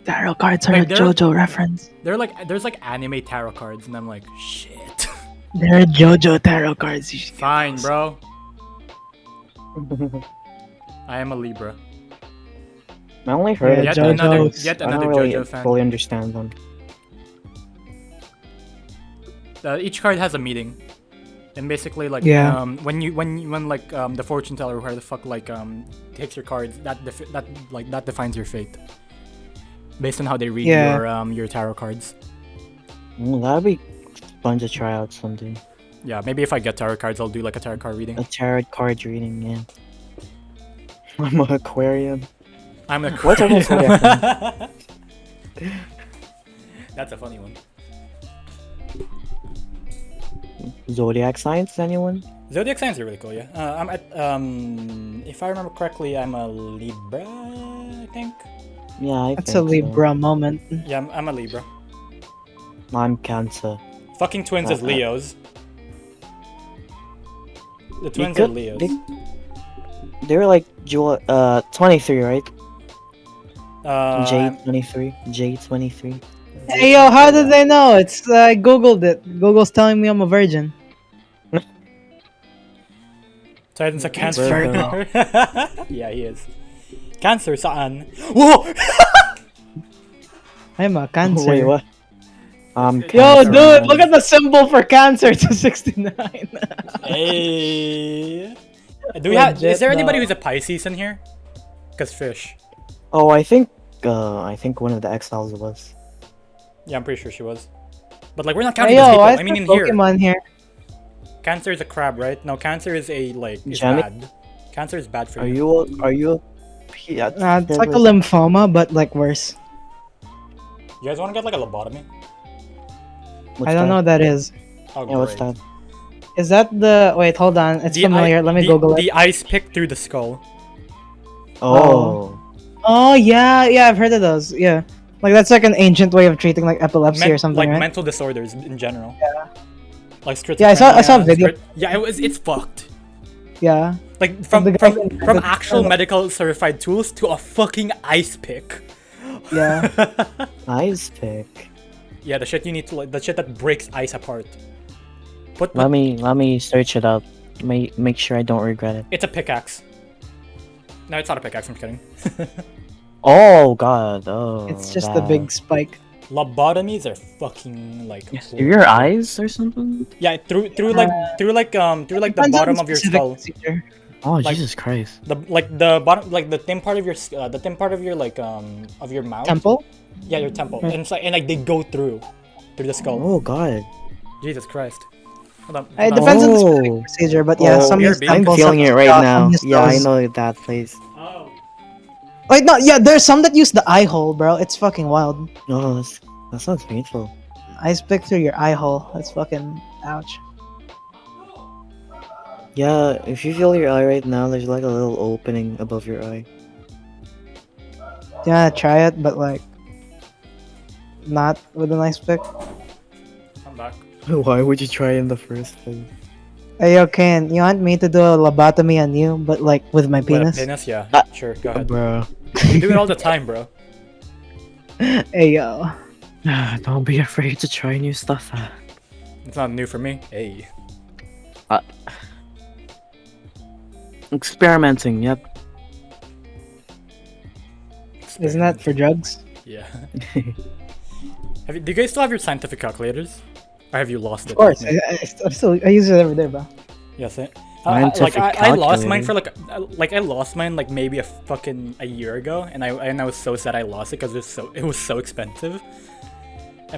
Tarot cards are Wait, a they're- JoJo reference. There's like anime tarot cards, and I'm like shit. They're JoJo tarot cards. You should get Fine, those. bro. I am a Libra. I only heard Yeah, of Yet another JoJo's. yet I don't another really JoJo fan. fully understand them. Each card has a meaning, and basically like Yeah. when like the fortune teller, whoever the fuck like takes your cards, that defines your fate, based on how they read Yeah. your tarot cards. That'd be fun to try out someday. Yeah, maybe if I get tarot cards, I'll do like a tarot card reading. A tarot card reading, yeah. I'm an Aquarian. I'm a What's our whole zodiac That's a funny one. Zodiac signs, anyone? Zodiac signs are really cool, yeah. I'm at, if I remember correctly, I'm a Libra, I think. Yeah, I That's a think so. Libra moment. Yeah, I'm a Libra. I'm Cancer. Fucking twins is Leos. The twins could- are Leos. They were like 23, right? I'm- J23. J23. Hey yo, how did they know? It's I googled it. Google's telling me I'm a virgin. Titan's a He's Cancer. Virgo. Yeah, he is. Cancer, saan? Whoa! I'm a Cancer. Wait, what? Yo, Cancer, dude, man. look at the symbol for Cancer to 69. Hey. Do we have? Is Legit, there anybody though. who's a Pisces in here? Cause fish. Oh, I think one of the exiles was. Yeah, I'm pretty sure she was. But like, we're not Hey counting yo, those people. why I is mean, there in here, Pokemon here? Cancer is a crab, right? No, Cancer is a like is Jammy? bad. Cancer is bad for Are you. you? Yeah, It's like a lymphoma, but like worse. You guys want to get like a lobotomy? What's I don't know what that is. Oh, Yeah, what's great. that? Is that the? Wait, hold on. It's familiar. Let me the, Google it. The ice pick through the skull. Oh. Oh yeah, yeah, I've heard of those. Yeah, like that's like an ancient way of treating like epilepsy or something, like right? mental disorders in general. Yeah. Like schizophrenia. Yeah, I saw a video. Yeah, it's fucked. Yeah. Like from the guy that from invented actual the- medical certified tools to a fucking ice pick. Yeah. Ice pick. Yeah, the shit you need to like the shit that breaks ice apart. But Let me search it up. Make sure I don't regret it. it's a pickaxe. No, it's not a pickaxe. I'm kidding. Oh god. Oh. It's just a big spike. Lobotomies are fucking like. Through your eyes or something? Yeah, through the Depends on bottom of your specific skull. procedure. Oh Like- Jesus Christ. The bottom, like the thin part of your the thin part of your like of your mouth. Temple? Yeah, your temple. Hmm. And it's like and they go through the skull. Oh god. Jesus Christ. Hold on. It hold on. depends on the specific Oh. procedure, but yeah, Oh, some use BRB. I'm I'm temples, feeling some it use right jaw, now. some use Yeah, I toes. know that place. Oh. Wait, no, yeah, there's some that use the eye hole, bro. It's fucking wild. No, that sounds painful. Ice pick through your eye hole. That's fucking ouch. Yeah, if you feel your eye right now, there's like a little opening above your eye. Yeah, try it, but like not with an ice pick. I'm back. Why would you try in the first place? Hey, yo, Ken, you want me to do a lobotomy on you, but like with my With a penis? penis, yeah. Ah. Sure, go ahead. Bro. You do it all the time, bro. Hey, yo. Don't be afraid to try new stuff. It's not new for me. Hey. Experimenting, yep. Isn't that for drugs? Yeah. Do you guys still have your scientific calculators? Or have you lost it? Of course. like me? I use it every day, bro. Yes. Scientific I lost mine calculator. for I lost mine like maybe a year ago, and I was so sad I lost it because it was so expensive.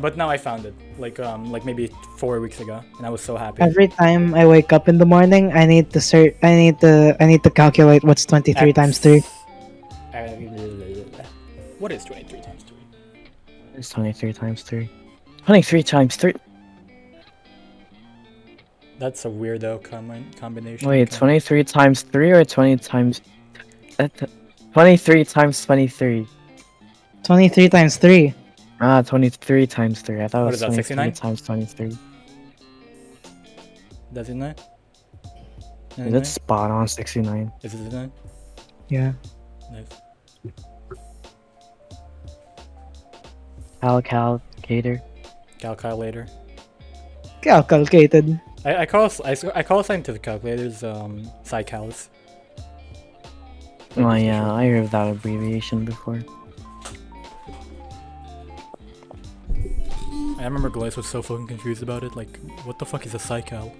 But now I found it like maybe 4 weeks ago, and I was so happy. Every time I wake up in the morning, I need to I need to calculate what's 23 times 3. What is 23 times 3? It's 23 times 3. 23 times 3. That's a weirdo combination. Wait, 23 times 3 or 20 times... 23 times 23. 23 times 3. 23 times 3. I thought What it was is that, 23 69? times 23. Does it know? Is it spot on 69? Is it 9? Yeah. Nice. Calculator. Calculator. Calculated. I call scientific calculators psychals. Oh yeah, I heard that abbreviation before. I remember Glaze was so fucking confused about it. Like, what the fuck is a psychal?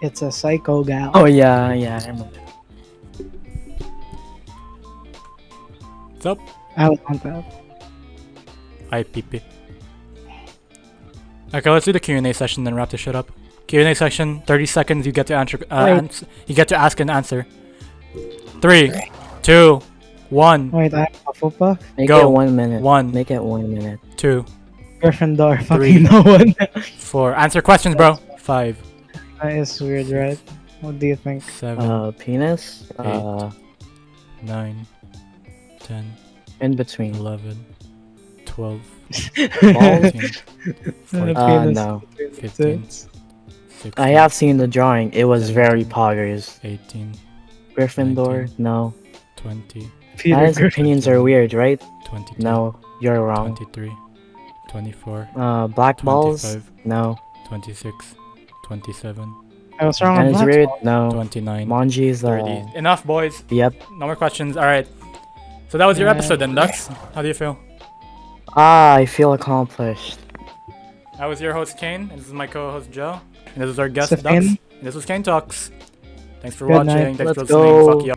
It's a psycho gal. Oh yeah, I remember. What's up? I would want that. IPP. Okay, let's do the Q&A session, then wrap this shit up. Q&A section, 30 seconds. You get to answer. You get to ask and answer. 3, 2, 1, Wait, I have a football? Make Go. it 1 minute. 1, Make it 1 minute. 2, Gryffindor. Three. Fucking no one. 4. Answer questions, bro. 5, That is weird, 6, right? What do you think? 7, Penis. 8, 9, 10, In between. 11, 12, Balls. 13, 14, Penis No. between the 15, tits. 16, I have seen the drawing. It was very 17, poggers. 18, Gryffindor. 19, No. 20, Peter His Griffin. opinions are weird, right? 22, No, you're wrong. 23, 24, Black balls? 25, No. 26, 27, I was wrong on And it's black. weird? No. 29, Manji's 30. Enough, boys. Yep. No more questions. Alright. So that was your Yeah. episode then, Dux. How do you feel? I feel accomplished. I was your host, Kane, and this is my co-host, Joe. And this is our guest, Stefan. Dux. And this was KaineTalks. Thanks for Good watching. night. Thanks for Let's listening. go. Fuck you.